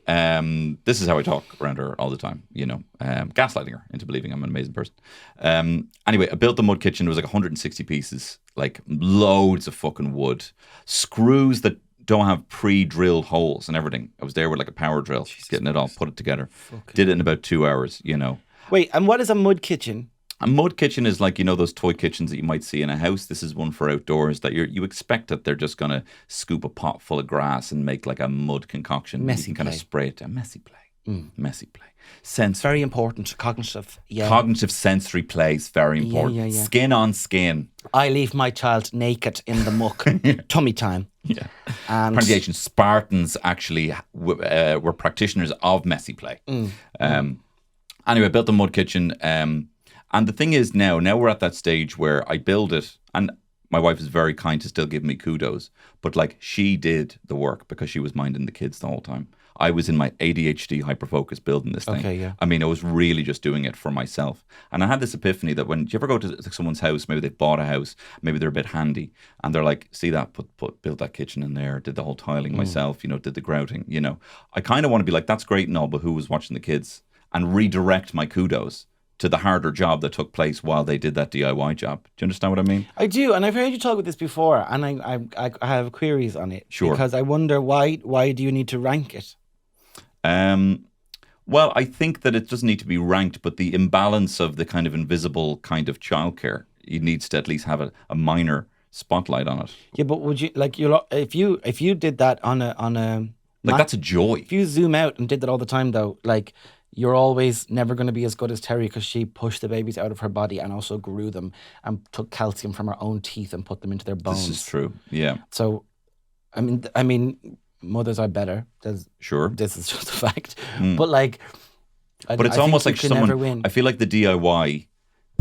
this is how I talk around her all the time, you know, gaslighting her into believing I'm an amazing person. Anyway, I built the mud kitchen. There was like 160 pieces, like loads of fucking wood, screws that don't have pre-drilled holes and everything. I was there with like a power drill, getting it all, put it together. Did it in about 2 hours, you know. Wait, and what is a mud kitchen? A mud kitchen is like, you know, those toy kitchens that you might see in a house. This is one for outdoors that you expect that they're just going to scoop a pot full of grass and make like a mud concoction. Messy you can kind of play. spray it down. Messy play. Messy play. Very important. Cognitive. Yeah. Cognitive sensory play is very important. Yeah. Skin on skin. I leave my child naked in the muck. Tummy time. Yeah. And Apparently, ancient Spartans actually were practitioners of messy play. Anyway, I built the mud kitchen. And the thing is now we're at that stage where I build it, and my wife is very kind to still give me kudos, but like she did the work because she was minding the kids the whole time. I was in my ADHD hyperfocus building this thing. Okay, yeah. I mean, I was really just doing it for myself. And I had this epiphany that when you ever go to someone's house, maybe they've bought a house, maybe they're a bit handy, and they're like, see that, build that kitchen in there, did the whole tiling myself, you know, did the grouting, you know. I kind of want to be like, that's great and all, but who was watching the kids? And redirect my kudos to the harder job that took place while they did that DIY job. Do you understand what I mean? I do, and I've heard you talk about this before, and I have queries on it. Sure. Because I wonder why do you need to rank it? Well, I think that it doesn't need to be ranked, but the imbalance of the kind of invisible kind of childcare, it needs to at least have a minor spotlight on it. Yeah, but would you like if you did that on a Like that's a joy. If you zoom out and did that all the time, though, like you're always never going to be as good as Terry because she pushed the babies out of her body and also grew them and took calcium from her own teeth and put them into their bones. This is true. Yeah. So, I mean, mothers are better. Sure. This is just a fact. But like, but it's I almost think like you can never someone. win. I feel like the DIY.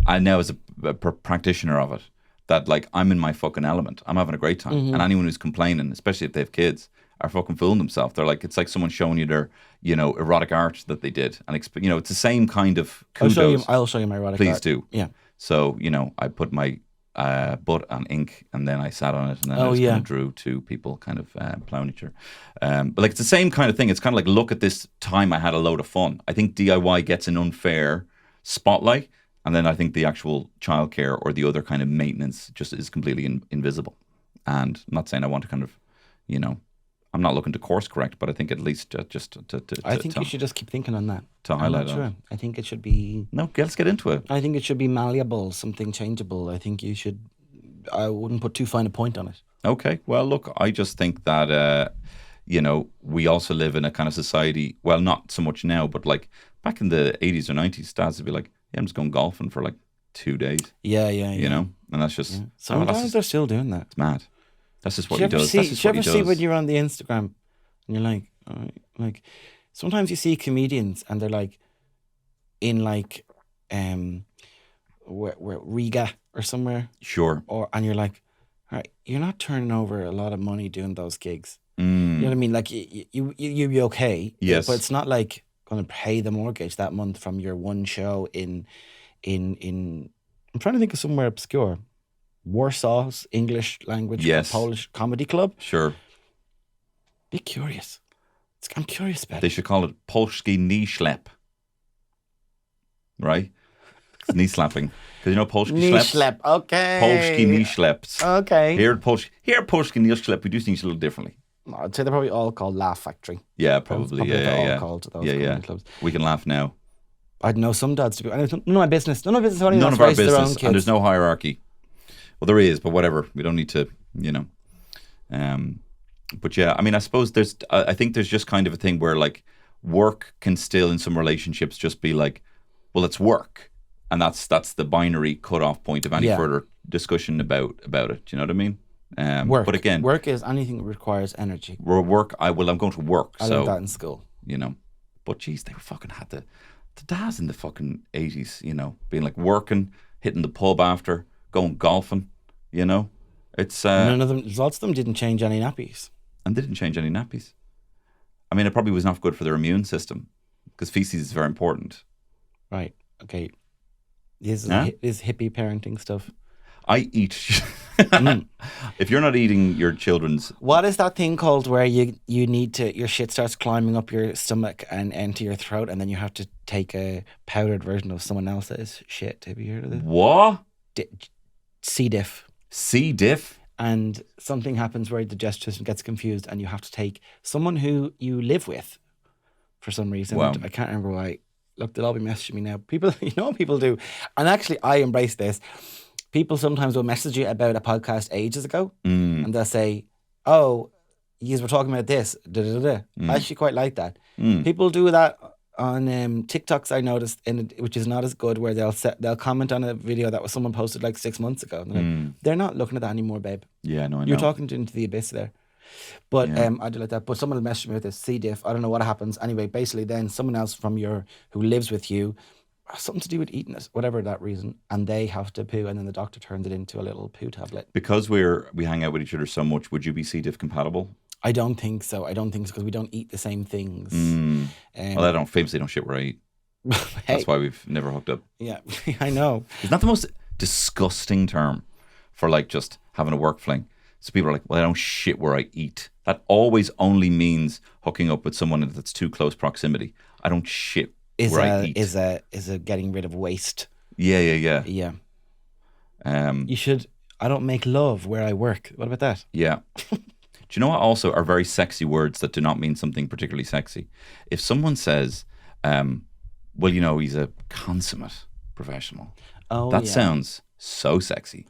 I now as a practitioner of it, that like I'm in my fucking element. I'm having a great time, and anyone who's complaining, especially if they have kids, are fucking fooling themselves. They're like, it's like someone showing you their, you know, erotic art that they did, and you know, it's the same kind of kudos. I'll show you my erotic Please art. do. Yeah. So you know, I put my butt on ink, and then I sat on it, and then I just kind of drew two people kind of plowing each other. But like it's the same kind of thing. It's kind of like, look at this time I had a load of fun. I think DIY gets an unfair spotlight, and then I think the actual childcare or the other kind of maintenance just is completely invisible. And I'm not saying I want to kind of, you know, I'm not looking to course correct, but I think at least just to I think you should just keep thinking on that. To highlight I'm not it. sure. I think it should be. No, let's get into it. I think it should be malleable, something changeable. I think you should. I wouldn't put too fine a point on it. Okay. Well, look, I just think that, you know, we also live in a kind of society, well, not so much now, but like back in the 80s or 90s, dads would be like, yeah, I'm just going golfing for like 2 days. Yeah. You know? And that's just... Sometimes they're still doing that. It's mad. That's just what Do he you ever does. see, That's just do you what he ever does. see when you're on the Instagram and you're like, all right, like, sometimes you see comedians and they're like in like, where Riga or somewhere. Sure. And you're like, all right, you're not turning over a lot of money doing those gigs. Mm. You know what I mean? Like you're okay. Yes. But it's not like going to pay the mortgage that month from your one show in I'm trying to think of somewhere obscure. Warsaw's English language Polish comedy club. Sure. Be curious. I'm curious about They it. should call it Polski knee schlep. Right? It's knee slapping. Because you know Polski Knee schleps? slap. Okay. Polski knee schleps. Okay. Here Polski knee schlep, we do things a little differently. I'd say they're probably all called Laugh Factory. Yeah, That's probably. probably Yeah, they're yeah. all called those yeah, comedy clubs. We can laugh now. I'd know some dads to be. None of my business. None of my business. Only None that's of our raised their own business, kids. and there's no hierarchy. Well, there is, but whatever. We don't need to, But yeah, I mean, I suppose I think there's just kind of a thing where like work can still in some relationships just be like, well, it's work. And that's the binary cutoff point of any further discussion about it. Do you know what I mean? Work. But again, work is anything that requires energy. I'm going to work. I learned that in school. But geez, they were fucking had the dads in the fucking 80s, being like working, hitting the pub after, going golfing, It's none of them. Lots of them didn't change any nappies. And they didn't change any nappies. I mean, it probably was not good for their immune system because feces is very important. Right. Okay. This is hippie parenting stuff. I eat. If you're not eating your children's, what is that thing called where you need to, your shit starts climbing up your stomach and into your throat, and then you have to take a powdered version of someone else's shit? Have you heard of this? What? C. diff. C. diff. And something happens where the digestive system gets confused, and you have to take someone who you live with for some reason. Wow. I can't remember why. Look, they'll all be messaging me now. People, what people do. And actually, I embrace this. People sometimes will message you about a podcast ages ago, and they'll say, oh, you were talking about this. Da, da, da, da. I actually quite like that. People do that on TikToks, I noticed, which is not as good, where they'll comment on a video that was someone posted like 6 months ago. And they're, like, they're not looking at that anymore, babe. Yeah, no, I know. You're talking into the abyss there. But I do like that. But someone will message me with this C. diff. I don't know what happens. Anyway, basically then someone else who lives with you, something to do with eating it, whatever that reason, and they have to poo, and then the doctor turns it into a little poo tablet. Because we hang out with each other so much, would you be C. diff compatible? I don't think so. Because we don't eat the same things. Well, I don't famously don't shit where I eat. Hey. That's why we've never hooked up. Yeah, I know. Isn't that the most disgusting term for like just having a work fling? So people are like, well, I don't shit where I eat. That always only means hooking up with someone that's too close proximity. I don't shit where I eat. Is a getting rid of waste. Yeah. Yeah. You should. I don't make love where I work. What about that? Yeah. Do you know what also are very sexy words that do not mean something particularly sexy? If someone says, well, he's a consummate professional. Oh, that sounds so sexy.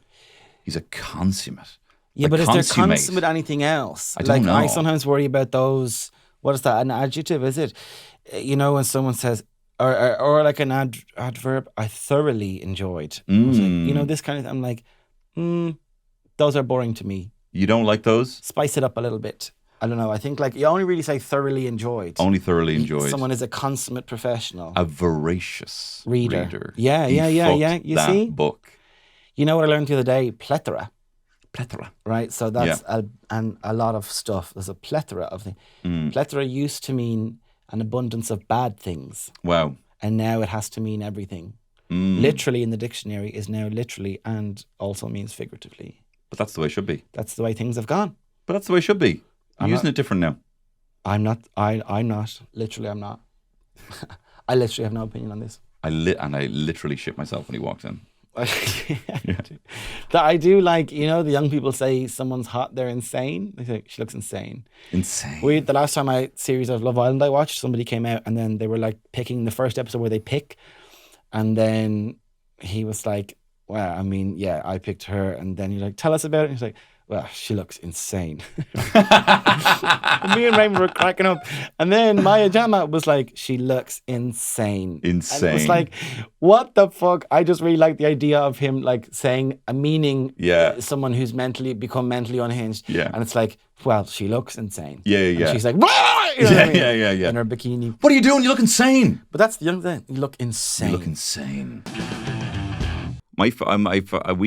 He's a consummate. Yeah, but is there consummate anything else? I don't know. I sometimes worry about those. What is that? An adjective, is it? When someone says, or like an adverb, I thoroughly enjoyed. Like, this kind of, I'm like, those are boring to me. You don't like those? Spice it up a little bit. I don't know. I think like you only really say thoroughly enjoyed. Only thoroughly enjoyed. Someone is a consummate professional. A voracious reader. Yeah. You see? Book. You know what I learned the other day? Plethora. Right? So that's a lot of stuff. There's a plethora of things. Plethora used to mean an abundance of bad things. Wow. And now it has to mean everything. Literally in the dictionary is now literally and also means figuratively. But that's the way it should be. That's the way things have gone. But that's the way it should be. I'm using it different now. I'm not. I'm not. Literally, I'm not. I literally have no opinion on this. I literally shit myself when he walked in. That I do like, the young people say someone's hot, they're insane. They say, she looks insane. Insane. The last time series of Love Island I watched, somebody came out and then they were like picking the first episode where they pick. And then he was like, well, I mean, yeah, I picked her. And then you're like, tell us about it. And he's like, well, she looks insane. Me and Raymond were cracking up. And then Maya Jama was like, she looks insane. Insane. And it was like, what the fuck? I just really like the idea of him like saying, meaning someone who's become mentally unhinged. Yeah. And it's like, well, she looks insane. Yeah. And she's like, Wah! You know what I mean? Yeah. In her bikini. What are you doing? You look insane. But that's the young thing. You look insane. We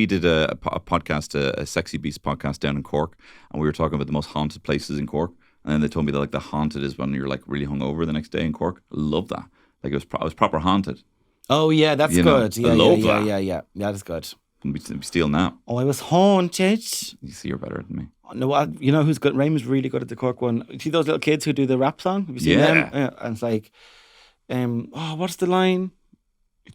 did a podcast, a Sexy Beast podcast down in Cork, and we were talking about the most haunted places in Cork. And then they told me that like the haunted is when you're like really hungover the next day in Cork. I love that. Like it was proper haunted. Oh yeah, that's good. I love that. Yeah. That is good. Be stealing that. Oh, I was haunted. You see, you're better than me. No, you know who's good? Raymond's really good at the Cork one. You see those little kids who do the rap song? Have you seen them? Yeah. And it's like, what's the line?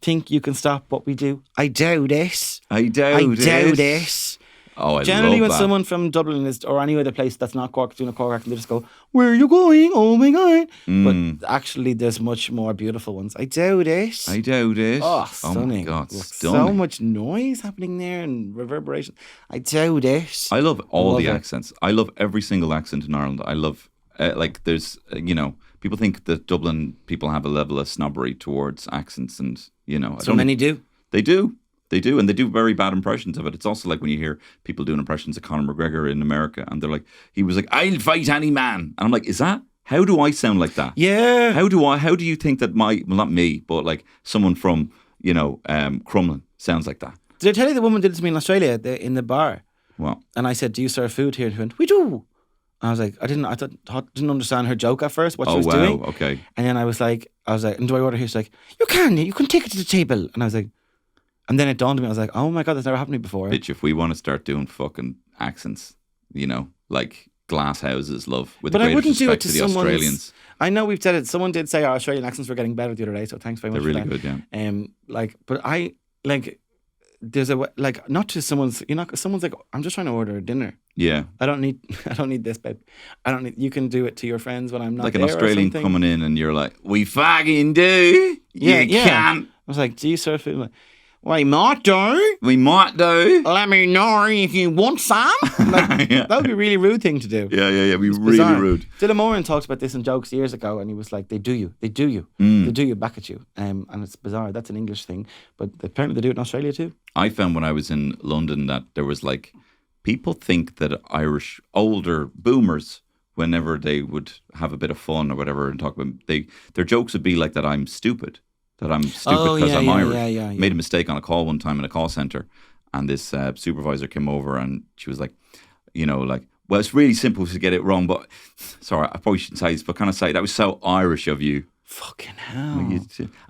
Think you can stop what we do? I doubt it. I doubt it. Oh, I Generally, love when that. someone from Dublin is, or any other place that's not Cork doing a Cork accent, they just go, "Where are you going? Oh my god!" But actually, there's much more beautiful ones. I doubt it. I doubt it. Oh, my stunning! God, Look, stunning. so much noise happening there and reverberation. I doubt it. I love all the it. accents. I love every single accent in Ireland. I love, like, there's, people think that Dublin people have a level of snobbery towards accents, and, So many do. They do. They do, and they do very bad impressions of it. It's also like when you hear people doing impressions of Conor McGregor in America, and they're like, he was like, "I'll fight any man," and I'm like, is that? How do I sound like that? Yeah. How do you think that well, not me, but like someone from, Crumlin sounds like that? Did I tell you the woman did it to me in Australia in the bar? Well, And I said, "Do you serve food here?" And she went, "We do." And I was like, I didn't understand her joke at first, what she was doing. Okay. And then I was like, "And do I order here?" She's like, you can take it to the table. And I was like, and then it dawned on me, I was like, oh my God, that's never happened to me before. Bitch, if we want to start doing fucking accents, like glass houses, love, with But the I greatest wouldn't do it respect to to the someone's. Australians. I know we've said it. Someone did say our Australian accents were getting better the other day, so thanks very much. They're really for that. good, yeah. But I there's not to someone's. Someone's like, I'm just trying to order a dinner. Yeah. I don't need this, babe. I don't need. You can do it to your friends when I'm not Like an there or Australian something. coming in and you're like, we fucking do. Yeah, you yeah. can. I was like, do you serve food? I'm like, we might do. We might do. Let me know if you want some. Like, Yeah. that would be a really rude thing to do. Yeah. Be really Bizarre. rude. Dylan Moran talked about this in jokes years ago, and he was like, they do you Mm. they do you back at you, and it's bizarre. That's an English thing, but apparently they do it in Australia too. I found when I was in London that there was like, people think that Irish older boomers, whenever they would have a bit of fun or whatever and talk about, their jokes would be like that I'm stupid. That I'm stupid because I'm Irish. Yeah. Made a mistake on a call one time in a call center, and this supervisor came over and she was like, well, it's really simple to get it wrong, but sorry, I probably shouldn't say this, but kind of say that was so Irish of you. Fucking hell.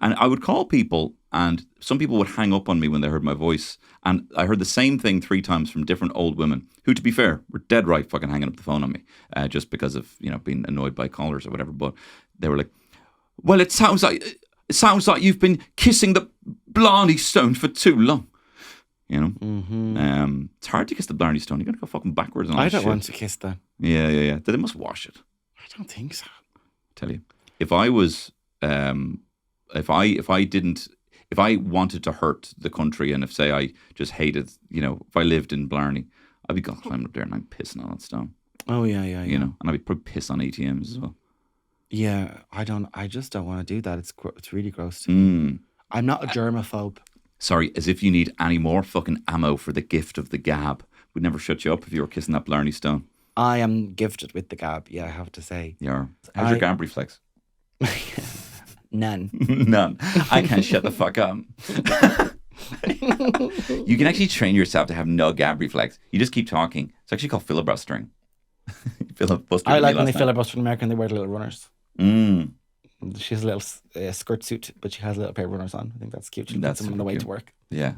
And I would call people, and some people would hang up on me when they heard my voice. And I heard the same thing 3 times from different old women who, to be fair, were dead right fucking hanging up the phone on me, just because of being annoyed by callers or whatever. But they were like, "Well, it sounds like you've been kissing the Blarney Stone for too long." It's hard to kiss the Blarney Stone. You got to go fucking backwards on all I this don't shit. want to kiss that. Yeah. They must wash it. I don't think so. Tell you, if I was, if I wanted to hurt the country, and if say I just hated, if I lived in Blarney, I'd be climbing up there and I'm pissing on that stone. Oh yeah. And I'd be probably piss on ATMs as well. Yeah, I just don't want to do that. It's really gross to me. I'm not a germaphobe. Sorry, as if you need any more fucking ammo for the gift of the gab. We'd never shut you up if you were kissing that Blarney Stone. I am gifted with the gab. Yeah, I have to say. How's your gab reflex? None. None. I can't shut the fuck up. You can actually train yourself to have no gab reflex. You just keep talking. It's actually called filibustering. I like when they filibuster in America and they wear the little runners. She has a little skirt suit, but she has a little pair of runners on. I think that's cute. She puts them on the way to work. Yeah.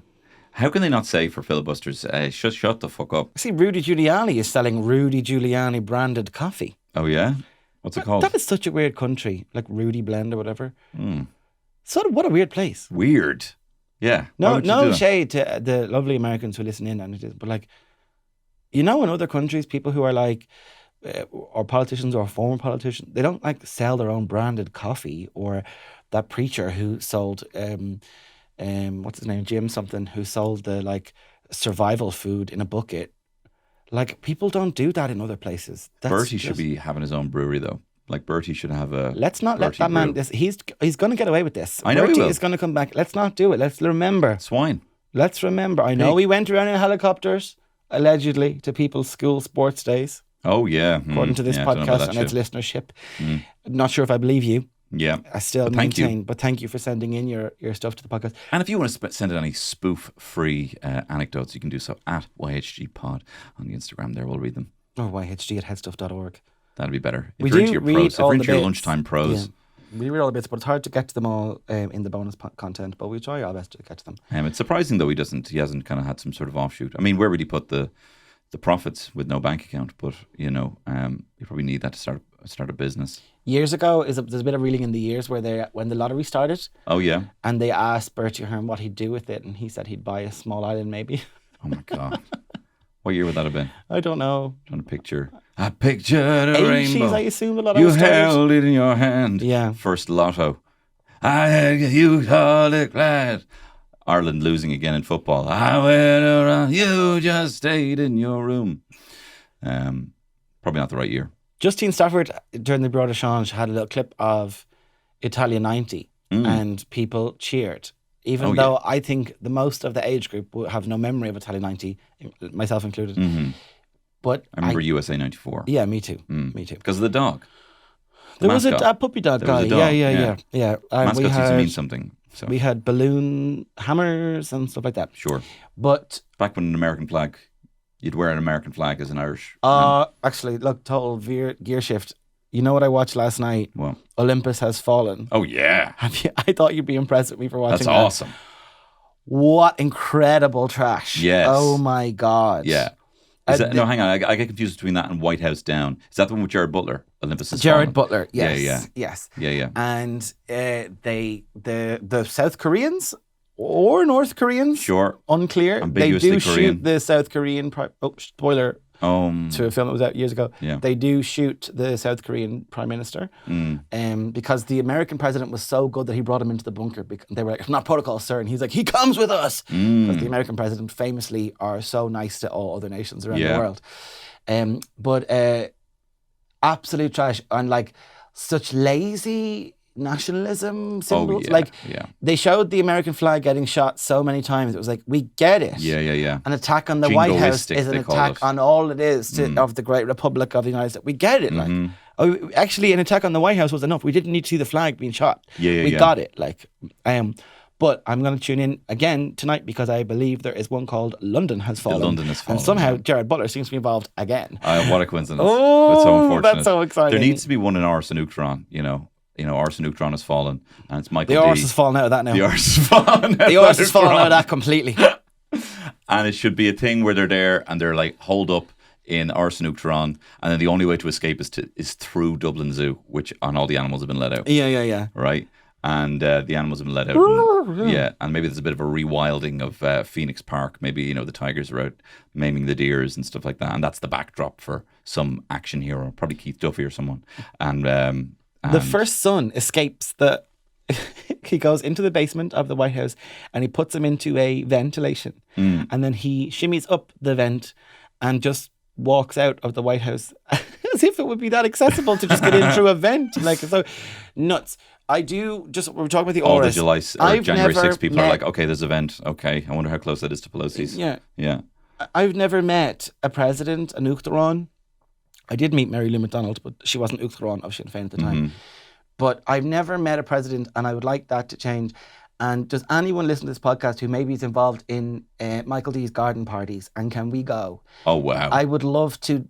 How can they not say for filibusters, shut the fuck up? See, Rudy Giuliani is selling Rudy Giuliani branded coffee. Oh, yeah? What's it called? That is such a weird country, like Rudy Blend or whatever. What a weird place. Weird. Yeah. No shade to the lovely Americans who listen in, and it is, but like, in other countries, people who are like, or politicians or former politicians, they don't like sell their own branded coffee, or that preacher who sold, what's his name, Jim something, who sold the like survival food in a bucket. Like, people don't do that in other places. Bertie should be having his own brewery though. Like, Bertie should have a. Let's not let that man. He's going to get away with this. I know Bertie he will. is going to come back. Let's not do it. Let's remember. Swine. Let's remember. I know he went around in helicopters allegedly to people's school sports days. Oh yeah, according to this podcast and its listenership. Not sure if I believe you. Yeah, I still maintain. But thank you for sending in your stuff to the podcast. And if you want to send in any spoof-free anecdotes, you can do so at YHGPod on the Instagram. There, we'll read them. Or YHG at headstuff.org. That'd be better. If you're into your prose, if you're into your lunchtime prose. Yeah. We read all the bits, but it's hard to get to them all in the bonus content. But we try our best to get to them. It's surprising though he hasn't kind of had some sort of offshoot. I mean, where would he put the profits with no bank account? But you probably need that to start a business. Years ago, there's a bit of reeling in the years when the lottery started. Oh yeah. And they asked Bertie Ahern what he'd do with it, and he said he'd buy a small island, maybe. Oh my god. What year would that have been? I don't know. Trying to picture. I pictured a 80s, rainbow. I assume a lot of You us started. held it in your hand. Yeah. First lotto. I had you called it glad. Ireland losing again in football. I went around. You just stayed in your room. Probably not the right year. Justine Stafford, during the Broad Échange, had a little clip of Italia 90 and people cheered. Even though I think the most of the age group will have no memory of Italia 90, myself included. But I remember USA 94. Yeah, me too. Me too. Because of the dog. There was mascot. a puppy dog There guy. was a dog, Yeah. Mascots We used to had, mean something. So we had balloon hammers and stuff like that. sure. But Back when an American flag, you'd wear an American flag as an Irish. man. actually, look, total gear shift. You know what I watched last night? Well, Olympus Has Fallen. oh yeah, I thought you'd be impressed with me for watching that's that. awesome. What incredible trash. Yes. Oh my God. Yeah. No, hang on. I get confused between that and White House Down. Is that the one with Jared Butler? Olympus Has Jared Fallen? Butler. Yes. Yeah. Yes. Yeah. And the South Koreans or North Koreans, Sure. unclear. Ambiguously they do Korean. shoot the South Korean. Spoiler to a film that was out years ago. Yeah. They do shoot the South Korean prime minister, because the American president was so good that he brought him into the bunker. They were like, "It's not protocol, sir," and he's like, "He comes with us," because the American president famously are so nice to all other nations around the world. But absolute trash and like such lazy nationalism symbols. They showed the American flag getting shot so many times. It was like, we get it. Yeah. An attack on the White House Jingoistic, is an they call attack it. on all it is of the Great Republic of the United States. We get it. Like, actually, an attack on the White House was enough. We didn't need to see the flag being shot. We got it. Like, but I'm going to tune in again tonight because I believe there is one called London Has Fallen. London Has Fallen, And somehow yeah. Jared Butler seems to be involved again. What a coincidence. Oh, that's so unfortunate. that's so exciting. There needs to be one in Ars and Uchtron, you know, Ars and Uchtron has fallen, and it's Michael The D. arse has fallen out of that now. The Ars has fallen. The arse has fallen out of that completely. And it should be a thing where they're there and they're like holed up in Ars and Uchtron, and then the only way to escape is through Dublin Zoo, which on all the animals have been let out. Yeah. Right. And the animals have been let out. And maybe there's a bit of a rewilding of Phoenix Park. Maybe, the tigers are out maiming the deers and stuff like that. And that's the backdrop for some action hero, probably Keith Duffy or someone. And the first son escapes he goes into the basement of the White House and he puts him into a ventilation. And then he shimmies up the vent and just walks out of the White House as if it would be that accessible to just get in through a vent. Like, so nuts. We're talking about the all the auras. January 6th people are like, okay, there's an event. Okay, I wonder how close that is to Pelosi's. Yeah. I've never met a president, an Uachtaráin. I did meet Mary Lou McDonald, but she wasn't Uachtaráin of Sinn Féin at the time. But I've never met a president, and I would like that to change. And does anyone listen to this podcast who maybe is involved in Michael D's garden parties? And can we go? Oh wow! I would love to.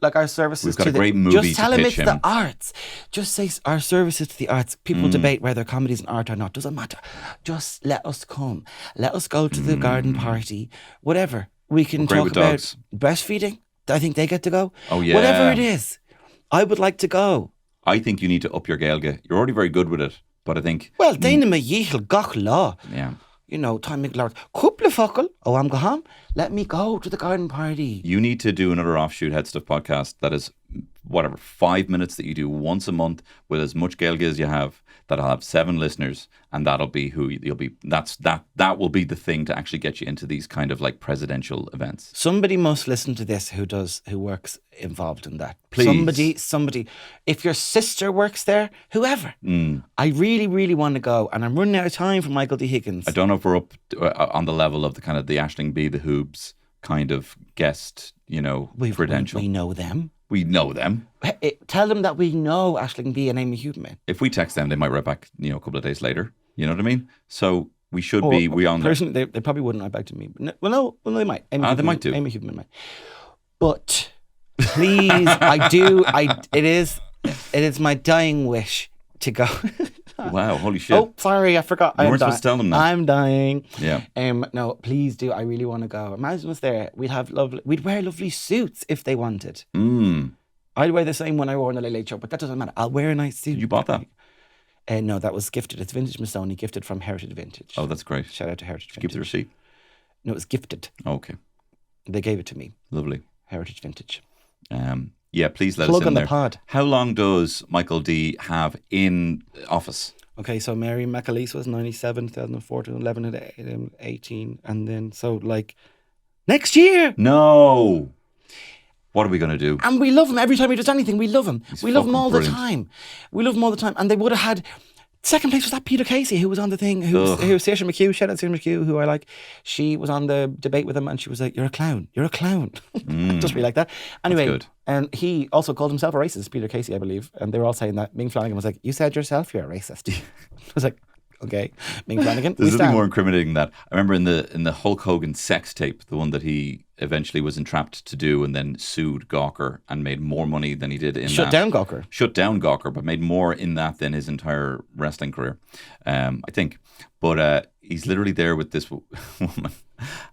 Like our services. We've got to a great movie Just tell to him pitch it's the arts. Just say our services to the arts. People debate whether comedy is an art or not. Doesn't matter. Just let us come. Let us go to the garden party. Whatever we can talk about. Dogs. Breastfeeding. I think they get to go. Oh yeah. Whatever it is, I would like to go. I think you need to up your Gaeilge. You're already very good with it, but I think. Well, Dana Mayhil gach law. Yeah. Time McLeod. Couple fuckle. Oh, I'm going. Let me go to the garden party. You need to do another offshoot HeadStuff podcast that is, 5 minutes that you do once a month with as much Gaeilge as you have. That'll have 7 listeners, and that'll be who you'll be. That will be the thing to actually get you into these kind of like presidential events. Somebody must listen to this who works involved in that. Please. Somebody. If your sister works there, whoever. I really, really want to go, and I'm running out of time for Michael D Higgins. I don't know if we're up on the level of the kind of the Aisling B. the Hoobs kind of guest, credential. We know them. We know them. Tell them that we know Aisling B and Amy Huberman. If we text them, they might write back, a couple of days later. You know what I mean? So we should be on there. Personally, they probably wouldn't write back to me. But no, they might. Amy Huberman, they might do. Amy Huberman might. But please, it is my dying wish to go. Wow, holy shit. Oh, sorry, I forgot. You weren't supposed to tell them that. I'm dying. Yeah. No, please do. I really want to go. Imagine us there. We'd wear lovely suits if they wanted. I'd wear the same one I wore on the Late Late Show, but that doesn't matter. I'll wear a nice suit. You bought that? No, that was gifted. It's vintage Missoni, gifted from Heritage Vintage. Oh, that's great. Shout out to Heritage Vintage. Keep the receipt. No, it was gifted. Okay. They gave it to me. Lovely. Heritage Vintage. Yeah, please let Plug us in on the there. pod. How long does Michael D have in office? Okay, so Mary McAleese was 97, 2004, 2011, 18, and then so like next year. No. What are we going to do? And we love him every time he does anything. We love him. We love him all brilliant. the time. We love him all the time. And they would have had second place was that Peter Casey who was on the thing. Who was Saoirse McHugh. Shout out Saoirse McHugh, who I like. She was on the debate with him, and she was like, "You're a clown. You're a clown." Just be like that. Anyway, good. and he also called himself a racist, Peter Casey, I believe. And they were all saying that. Ming Flanagan was like, "You said yourself you're a racist." I was like, "Okay, Ming Flanagan." There's we nothing stand. more incriminating than that. I remember in the Hulk Hogan sex tape, the one that he eventually was entrapped to do and then sued Gawker and made more money than he did in Shut that. down Gawker. Shut down Gawker, but made more in that than his entire wrestling career, I think. But he's literally there with this woman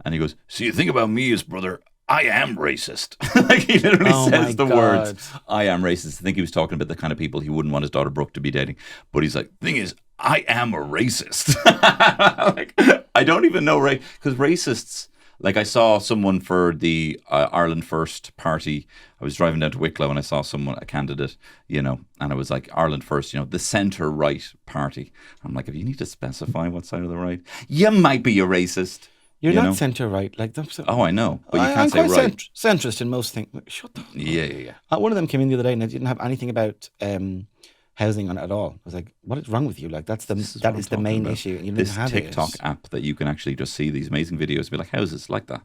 and he goes, "So you think about me as brother, I am racist." Like he literally Oh my says the God. words, "I am racist." I think he was talking about the kind of people he wouldn't want his daughter Brooke to be dating. But he's like, "Thing is, I am a racist." Like, I don't even know, right? Because racists, like I saw someone for the Ireland First party. I was driving down to Wicklow and I saw someone, a candidate, and I was like, Ireland First, the centre-right party. I'm like, if you need to specify what side of the right, you might be a racist. You're you not know? centre right. Like that's Oh, I know, but you I'm can't say quite right. centrist in most things. Like, shut the Yeah. One of them came in the other day and they didn't have anything about housing on it at all. I was like, "What is wrong with you? Like that is what the I'm talking main about. issue." You don't This have TikTok it. app that you can actually just see these amazing videos and be like, houses like that,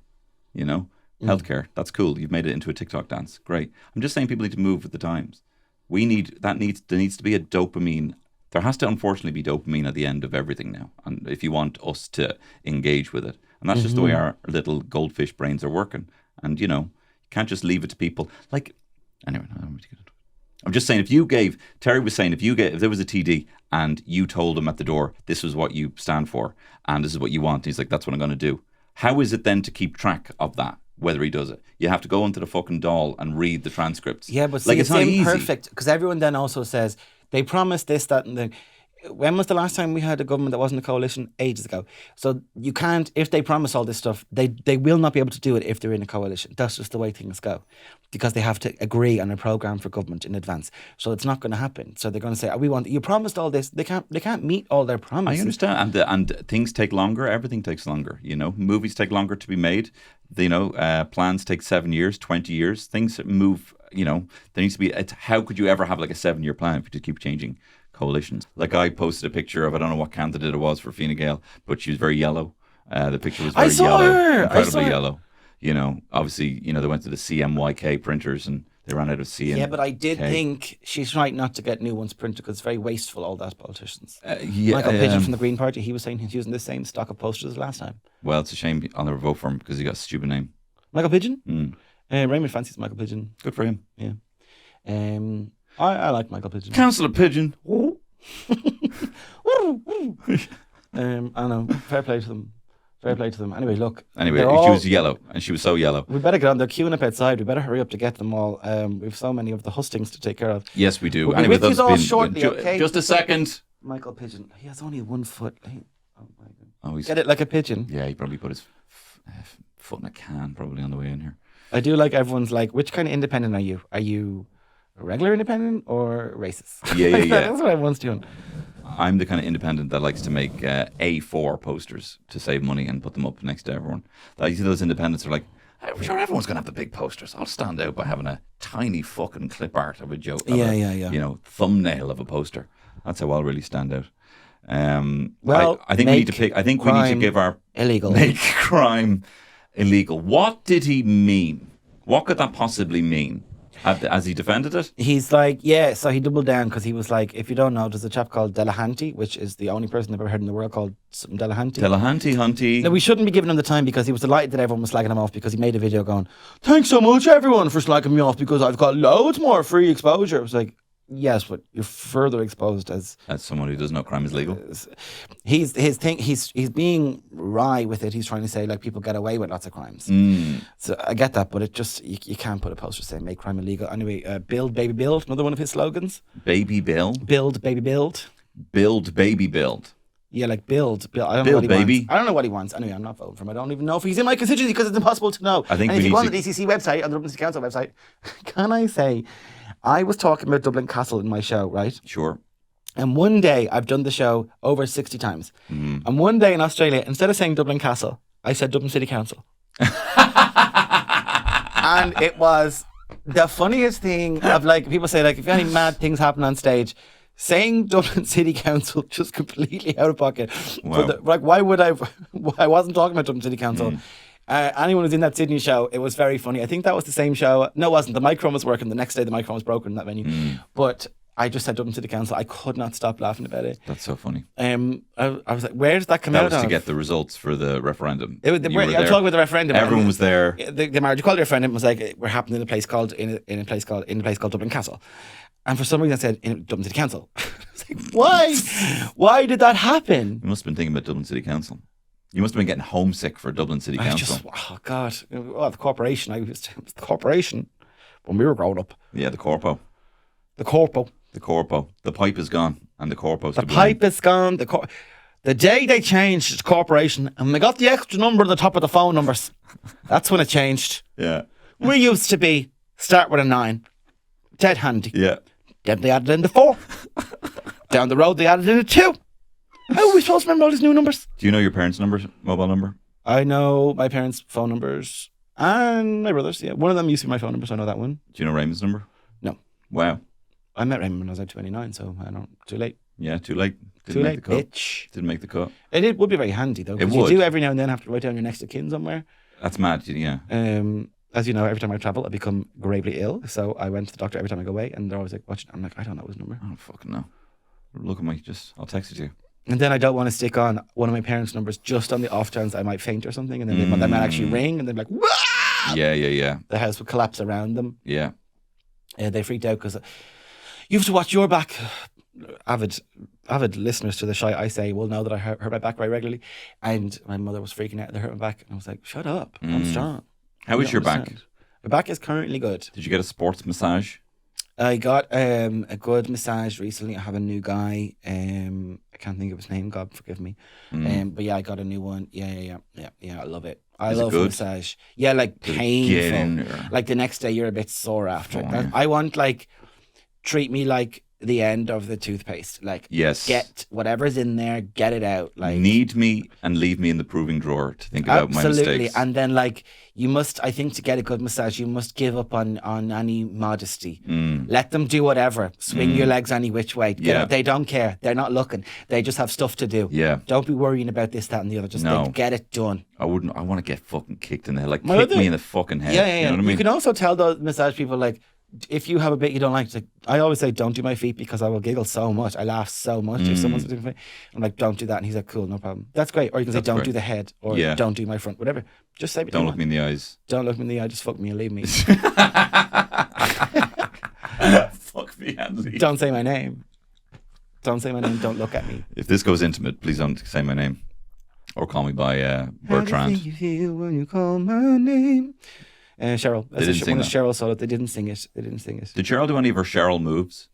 healthcare. That's cool. You've made it into a TikTok dance. Great. I'm just saying people need to move with the times. There needs to be a dopamine. There has to unfortunately be dopamine at the end of everything now. And if you want us to engage with it. And that's just the way our little goldfish brains are working. And you can't just leave it to people. Like, anyway, I don't want to get into it. I'm just saying, Terry was saying, if there was a TD and you told him at the door, this is what you stand for and this is what you want, he's like, that's what I'm going to do. How is it then to keep track of that, whether he does it? You have to go into the fucking doll and read the transcripts. Yeah, but see, like, it's not easy. imperfect because everyone then also says they promised this, that, and then. When was the last time we had a government that wasn't a coalition? Ages ago. So you can't, if they promise all this stuff, they will not be able to do it if they're in a coalition. That's just the way things go. Because they have to agree on a programme for government in advance. So it's not going to happen. So they're going to say, you promised all this. They can't meet all their promises. I understand. And things take longer. Everything takes longer. Movies take longer to be made. Plans take 7 years, 20 years. Things move, there needs to be, how could you ever have like a 7-year plan if you just keep changing coalitions? Like I posted a picture of, I don't know what candidate it was for Fine Gael, but she was very yellow. The picture was very I saw yellow, her. incredibly yellow. Obviously, they went to the CMYK printers and they ran out of CM. Yeah, but I did think she's right not to get new ones printed because it's very wasteful, all that politicians. Michael Pigeon from the Green Party, he was saying he's using the same stock of posters as last time. Well, it's a shame I'll never vote for him because he got a stupid name. Michael Pigeon? Raymond fancies Michael Pigeon. Good for him. Yeah. I like Michael Pigeon. Councillor Pigeon. I don't know. Fair play to them. Anyway, look. Anyway, she was yellow, and she was so yellow. We better get on. They're queuing up outside. We better hurry up to get them all. We've so many of the hustings to take care of. Yes, we do. We'll be Anyway, with yous that's all been shortly, okay? just a second. Michael Pigeon. He has only 1 foot. Oh my God. Oh, Get it like a pigeon. Yeah, he probably put his foot in a can probably on the way in here. I do like everyone's like, which kind of independent are you? Are you a regular independent or racist? Yeah. That's what everyone's doing. I'm the kind of independent that likes to make A4 posters to save money and put them up next to everyone. You see those independents are like, I'm sure everyone's going to have the big posters. I'll stand out by having a tiny fucking clip art of a joke. Yeah. Thumbnail of a poster. That's how I'll really stand out. Well, I think we need to pick. I think we need to give our illegal. Make crime illegal. What did he mean? What could that possibly mean? Has he defended it? He's like, yeah, so he doubled down because he was like, if you don't know, there's a chap called Delahanty, which is the only person I've ever heard in the world called something Delahanty. Hunty. Now, we shouldn't be giving him the time because he was delighted that everyone was slagging him off because he made a video going, thanks so much everyone for slagging me off because I've got loads more free exposure. It was like, yes, but you're further exposed as someone who doesn't know crime is legal. He's being wry with it. He's trying to say like people get away with lots of crimes. So I get that, but it just you can't put a poster saying make crime illegal. Anyway, build baby build, another one of his slogans. Baby Bill. Build baby build. Build baby build. Yeah, like build. I don't know Build, what he baby. wants. I don't know what he wants. Anyway, I'm not voting for him. I don't even know if he's in my constituency because it's impossible to know. I think and we if you need go on to- the DCC website, on the Dublin City Council website, can I say, I was talking about Dublin Castle in my show, right? Sure. And one day, I've done the show over 60 times. And one day in Australia, instead of saying Dublin Castle, I said Dublin City Council. And it was the funniest thing of like, people say like, if any mad things happen on stage, saying Dublin City Council just completely out of pocket. Wow. Like, why would I wasn't talking about Dublin City Council. Anyone who's in that Sydney show, it was very funny. I think that was the same show. No, it wasn't. The microphone was working. The next day, the microphone was broken in that venue. But I just said Dublin City Council. I could not stop laughing about it. That's so funny. I was like, where does that come That out was to of? get the results for the referendum. I'm You were there. talking about the referendum. Everyone was there. The marriage equality referendum was like, we're happening in a place called Dublin Castle, and for some reason I said in Dublin City Council. I was like, why? Why did that happen? You must have been thinking about Dublin City Council. You must have been getting homesick for Dublin City Council. Oh God, the corporation. It was the corporation when we were growing up. Yeah, the corpo. The corpo. The corpo. The pipe is gone and the corpo's The to blame. pipe is gone. The day they changed the corporation and they got the extra number at the top of the phone numbers, that's when it changed. Yeah. We used to be start with a 9, dead handy. Yeah. Then they added in the 4. Down the road they added in a 2. How are we supposed to remember all these new numbers? Do you know your parents' mobile number? I know my parents' phone numbers and my brother's. Yeah, one of them used to be my phone number, so I know that one. Do you know Raymond's number? No. Wow. I met Raymond when I was like 29, so I don't. Too late. Yeah, too late. Too late, the cut. bitch. Didn't make the cut. It would be very handy though. It Because would. you do every now and then have to write down your next of kin somewhere. That's mad. Yeah. As you know, every time I travel, I become gravely ill. So I went to the doctor every time I go away, and they're always like, "Watch." I'm like, I don't know his number. I don't fucking know. Look at me. I'll text it to you. And then I don't want to stick on one of my parents' numbers just on the off chance I might faint or something, and then they might actually ring, and they're like, "Wah!" Yeah. The house would collapse around them. Yeah. They freaked out because you have to watch your back. Avid listeners to the show, I say, will know that I hurt my back very regularly. And my mother was freaking out. They hurt my back. And I was like, shut up. I'm strong. How is your back? Understand. My back is currently good. Did you get a sports massage? I got a good massage recently. I have a new guy. I can't think of his name. God forgive me. But yeah, I got a new one. Yeah. I love it. I Is it love good? massage. Yeah, like Did it get in painful. there? Like the next day you're a bit sore after it. Oh, yeah. I want like treat me like the end of the toothpaste. Like Yes. get whatever's in there, get it out. Like Need me and leave me in the proving drawer to think about my absolutely. mistakes. And then like you must, I think, to get a good massage, you must give up on any modesty. Let them do whatever. Swing your legs any which way. Yeah. They don't care. They're not looking. They just have stuff to do. Yeah. Don't be worrying about this, that, and the other. Just No. get it done. I wouldn't. I want to get fucking kicked in the head. Like My kick other- me in the fucking head. Yeah. You know what I mean? You can also tell those massage people like, if you have a bit you don't like, it's like, I always say don't do my feet because I will giggle so much. I laugh so much if someone's doing my feet. I'm like, don't do that, and he's like, cool, no problem. That's great. Or you can say, That's don't great. do the head, or Yeah. don't do my front, whatever. Just say what Don't you look me want. in the eyes. Don't look me in the eye. Just fuck me and leave me. Fuck me, Andy. Don't say my name. Don't say my name. Don't look at me. If this goes intimate, please don't say my name, or call me by How do you Bertrand. think you feel when you call my name? Cheryl. They didn't sing one of that. Cheryl solo. They didn't sing it. Did Cheryl do any of her Cheryl moves?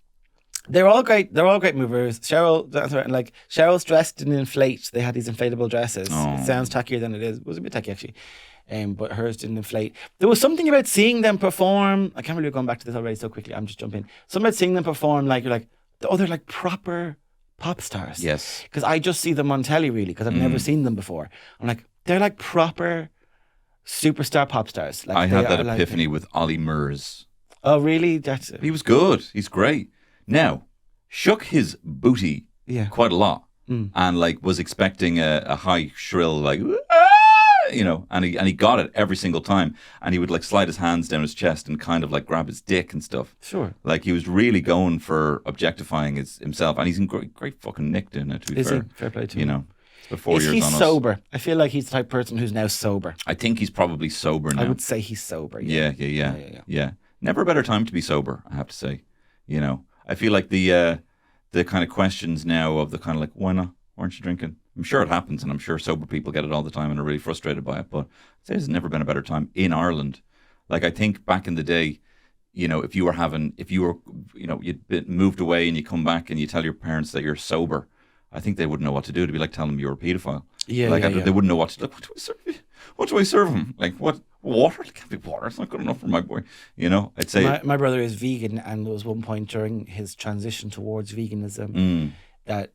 They're all great. They're all great movers. Cheryl, that's right. And like Cheryl's dressed in inflate. They had these inflatable dresses. Oh. It sounds tackier than it is. It was a bit tacky actually. But hers didn't inflate. There was something about seeing them perform. I can't believe we're going back to this already so quickly. I'm just jumping. Something about seeing them perform. Like you're like, oh, they're like proper pop stars. Yes. Because I just see them on telly really. Because I've never seen them before. I'm like, they're like proper superstar pop stars. Like I had they that are, like- epiphany with Ollie Murs. Oh really? That's He was good. He's great. Now, shook his booty Yeah. quite a lot, and like was expecting a high shrill like, "Ah!" you know, and he got it every single time, and he would like slide his hands down his chest and kind of like grab his dick and stuff. Sure. Like he was really going for objectifying himself, and he's in great fucking nick doing it. To be Is fair, he? Fair play to you him. know, it's before Is years he on us. sober? I feel like he's the type of person who's now sober. I think he's probably sober now. I would say he's sober. Yeah. Never a better time to be sober, I have to say. You know, I feel like the kind of questions now of the kind of like, why not? Why aren't you drinking? I'm sure it happens, and I'm sure sober people get it all the time and are really frustrated by it. But I'd say there's never been a better time in Ireland. Like I think back in the day, you know, if you'd been moved away and you come back and you tell your parents that you're sober, I think they wouldn't know what to do. It'd be like telling them you're a paedophile. Yeah, like yeah. They wouldn't know what to do. What do I serve you? What do I serve him? Like what? Water? It can't be water. It's not good enough for my boy. You know, I'd say my brother is vegan, and there was one point during his transition towards veganism that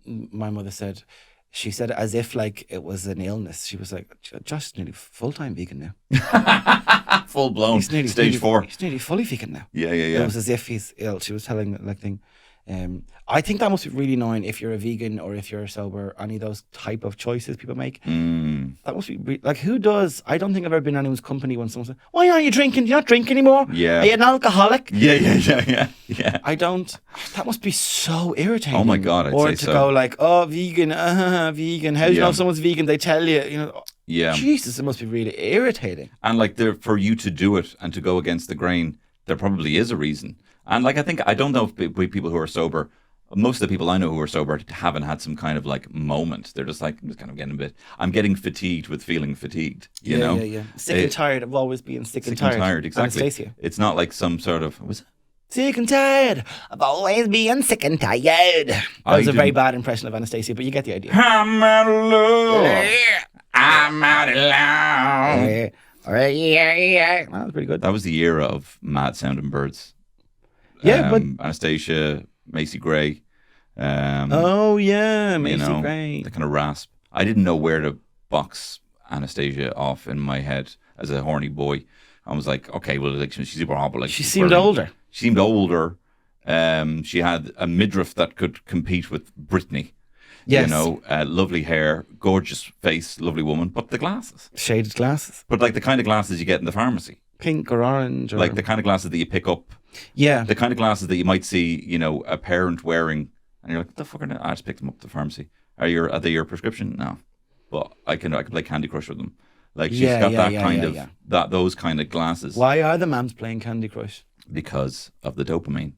my mother said. She said it as if like it was an illness. She was like, "Josh is nearly full-time vegan now. full blown stage 4. He's nearly fully vegan now." Yeah. It was as if he's ill. She was telling me like thing. I think that must be really annoying if you're a vegan or if you're sober. Any of those type of choices people make. That must be like, who does? I don't think I've ever been in anyone's company when someone said, "Why aren't you drinking? Do you not drink anymore? Yeah. Are you an alcoholic?" Yeah. I don't. That must be so irritating. Oh my God, I'd or say to so. go like, "Oh, vegan, vegan." How do you know if someone's vegan? They tell you, you know. Yeah. Jesus, it must be really irritating. And like for you to do it and to go against the grain, there probably is a reason. And like I don't know if people who are sober. Most of the people I know who are sober haven't had some kind of like moment. They're just like, I'm getting fatigued with feeling fatigued. You know? Yeah. Sick and tired of always being sick and tired. Exactly. Anastasia. It's not like some sort of, was it? Sick and tired of always being sick and tired. That was a very bad impression of Anastasia, but you get the idea. I'm out of love. I'm out of love. Yeah. That was pretty good. That was the era of mad sounding birds. Yeah, but Anastasia, Macy Gray. Macy Gray. The kind of rasp. I didn't know where to box Anastasia off in my head as a horny boy. I was like, okay, well, like, she's super hot, but like She seemed older. She seemed older. She had a midriff that could compete with Britney. Yes. You know, lovely hair, gorgeous face, lovely woman, but the glasses. Shaded glasses. But like the kind of glasses you get in the pharmacy. Pink or orange. Or... Like the kind of glasses that you pick up. Yeah. The kind of glasses that you might see, you know, a parent wearing, and you're like, what the fuck are they? I just picked them up at the pharmacy. Are they your prescription? No. But I can play Candy Crush with them. Like she's got those kind of glasses. Why are the mams playing Candy Crush? Because of the dopamine.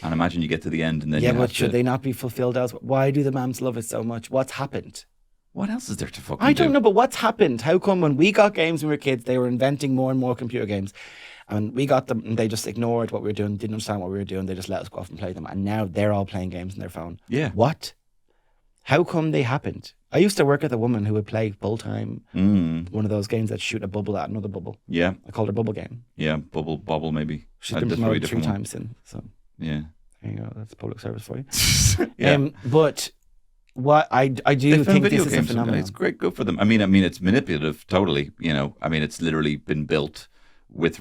And imagine you get to the end and then should they not be fulfilled elsewhere? Why do the mams love it so much? What's happened? What else is there to fucking do? I don't know, but what's happened? How come when we got games when we were kids, they were inventing more and more computer games, and we got them and they just ignored what we were doing, didn't understand what we were doing, they just let us go off and play them, and now they're all playing games on their phone. Yeah. What? How come they happened? I used to work with a woman who would play full-time one of those games that shoot a bubble at another bubble. Yeah. I called her Bubble Game. Yeah, Bubble maybe. She's been promoted 3 times since. So yeah. There you go. That's public service for you. Yeah. But what I do think this is a phenomenon. It's great, good for them. I mean, it's manipulative, totally. You know, I mean, it's literally been built with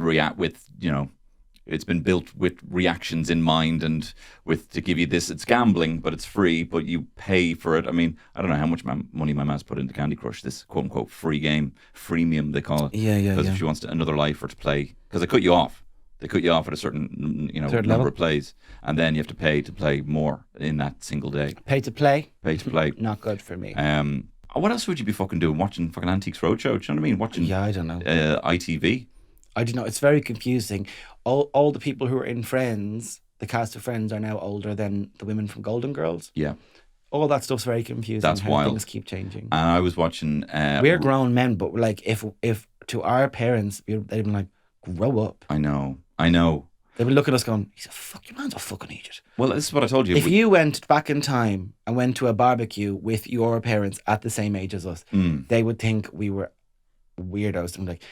it's been built with reactions in mind and with to give you this. It's gambling, but it's free, but you pay for it. I mean, I don't know how much money my man's put into Candy Crush, this quote unquote free game, freemium they call it. Yeah. Because if she wants another life or to play, because they cut you off. They cut you off at a certain, number of plays, and then you have to pay to play more in that single day. Pay to play? Pay to play. Not good for me. What else would you be fucking doing? Watching fucking Antiques Roadshow? Do you know what I mean? Watching. Yeah, I don't know. ITV. I don't know. It's very confusing. All the people who are in Friends, the cast of Friends, are now older than the women from Golden Girls. Yeah. All that stuff's very confusing. That's how wild. Things keep changing. And I was watching. We're grown men, but like if to our parents, they'd been like, grow up. I know. They would look at us going, your man's a fucking idiot. Well, this is what I told you. If you went back in time and went to a barbecue with your parents at the same age as us, they would think we were weirdos. And like,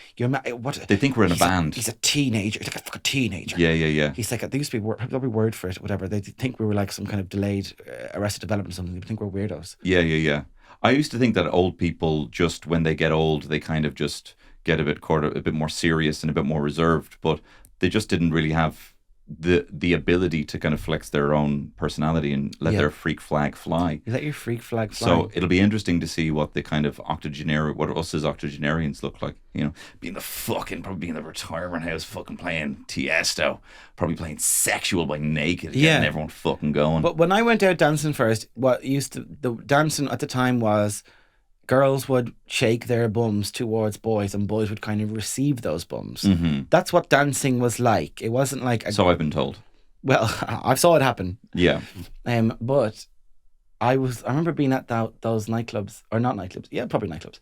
what? They think we're in a band. He's a teenager. He's like a fucking teenager. Yeah. He's like, there used to be there'll be word for it, whatever. They think we were like some kind of delayed Arrested Development or something. They think we're weirdos. Yeah. I used to think that old people, just when they get old, they kind of just get a bit more serious and a bit more reserved, but they just didn't really have the ability to kind of flex their own personality and let their freak flag fly. Is that your freak flag fly? So it'll be interesting to see what the kind of what us as octogenarians look like. You know, probably being in the retirement house, fucking playing Tiesto, probably playing Sexual by Naked, getting everyone fucking going. But when I went out dancing first, the dancing at the time was girls would shake their bums towards boys and boys would kind of receive those bums. Mm-hmm. That's what dancing was like. It wasn't like... So I've been told. Well, I saw it happen. Yeah. But I remember being at those nightclubs, or not nightclubs, yeah, probably nightclubs.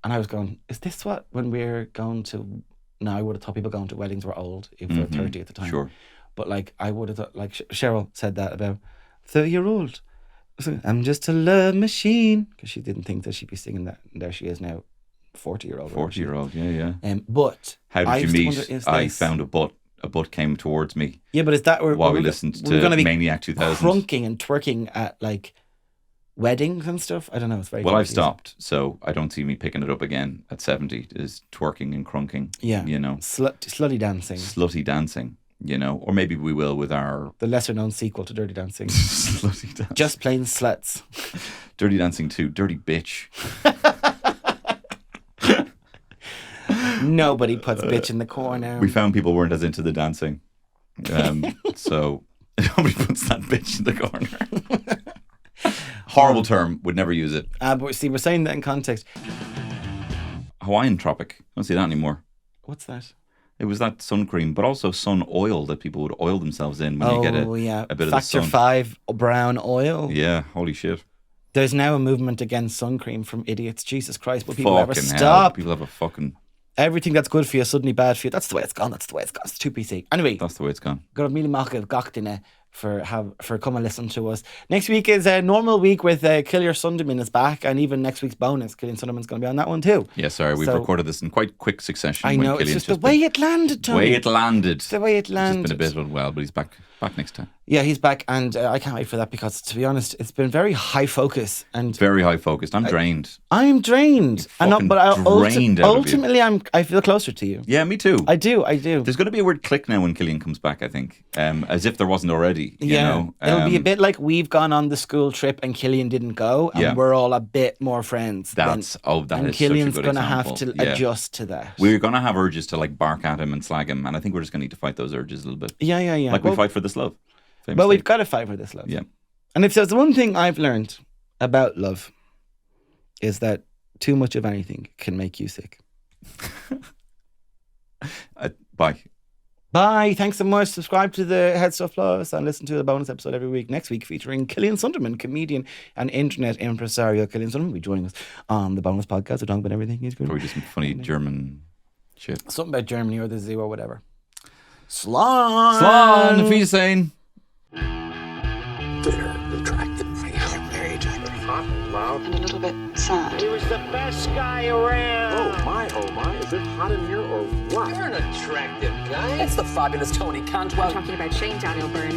And I was going, is this what, when we're going to... Now, I would have thought people going to weddings were old if they're 30 at the time. Sure. But like, I would have thought, like Cheryl said that about 30-year-old. I'm just a love machine. Because she didn't think that she'd be singing that. And there she is now, 40-year-old. 40-year-old, yeah. But how did I you used to meet? wonder, is I this- found a butt. A butt came towards me. Yeah, but is that where while we we're listened we're to gonna be Maniac 2000? crunking and twerking at like weddings and stuff? I don't know. It's very Well, I've confusing. stopped, so I don't see me picking it up again at 70. Is twerking and crunking. Yeah. You know, Slutty dancing. slutty dancing. You know, or maybe we will with our The lesser known sequel to Dirty Dancing. slutty dance. Just plain sluts. Dirty Dancing 2, Dirty Bitch. Nobody puts bitch in the corner. We found people weren't as into the dancing. So nobody puts that bitch in the corner. Horrible term, would never use it. But see, we're saying that in context. Hawaiian Tropic. I don't see that anymore. What's that? It was that sun cream, but also sun oil that people would oil themselves in when you get a bit Factor of the sun. 5 brown oil. Yeah, holy shit. There's now a movement against sun cream from idiots. Jesus Christ, will people ever Fucking hell. stop? People have a fucking... Everything that's good for you is suddenly bad for you. That's the way it's gone. That's the way it's gone. It's too PC. Anyway, That's the way it's gone. got a million gachtina for come and listen to us. Next week is a normal week with Killian Sundermann is back, and even next week's bonus, Killian Sundermann's going to be on that one too. Yeah, sorry, we've So- recorded this in quite quick succession. I when know, it's Killian's just the way it landed, Tony. way it landed. It's the way it landed. He's just been a bit unwell, but he's back next time. Yeah, he's back, and I can't wait for that because, to be honest, it's been very high focus, and Very high focused. I'm drained. I'm drained. fucking drained out of you. ultimately, I feel closer to you. Yeah, me too. I do. There's going to be a weird click now when Killian comes back, I think. As if there wasn't already. You know? It'll be a bit like we've gone on the school trip and Killian didn't go, and Yeah. we're all a bit more friends. That and is Killian's such a good gonna have example. to Yeah. adjust to that. We're going to have urges to like bark at him and slag him, and I think we're just going to need to fight those urges a little bit. Yeah. Like we fight for this love. Well, famously. we've got to fight for this love. Yeah. And if there's one thing I've learned about love, is that too much of anything can make you sick. Bye. Bye. Thanks so much. Subscribe to the HeadStuff Plus and listen to the bonus episode every week. Next week featuring Killian Sundermann, comedian and internet impresario. Killian Sundermann will be joining us on the bonus podcast. We're talking about everything. He's good. Probably just some funny German shit. Something about Germany or the zoo or whatever. Slán. Slán, if he's saying. Very attractive. Very attractive. Hot and loud. And a little bit sad. He was the best guy around. Oh my. Is it hot in here or what? You're an attractive guy. It's the fabulous Tony Cantwell. Talking about Shane Daniel Byrne.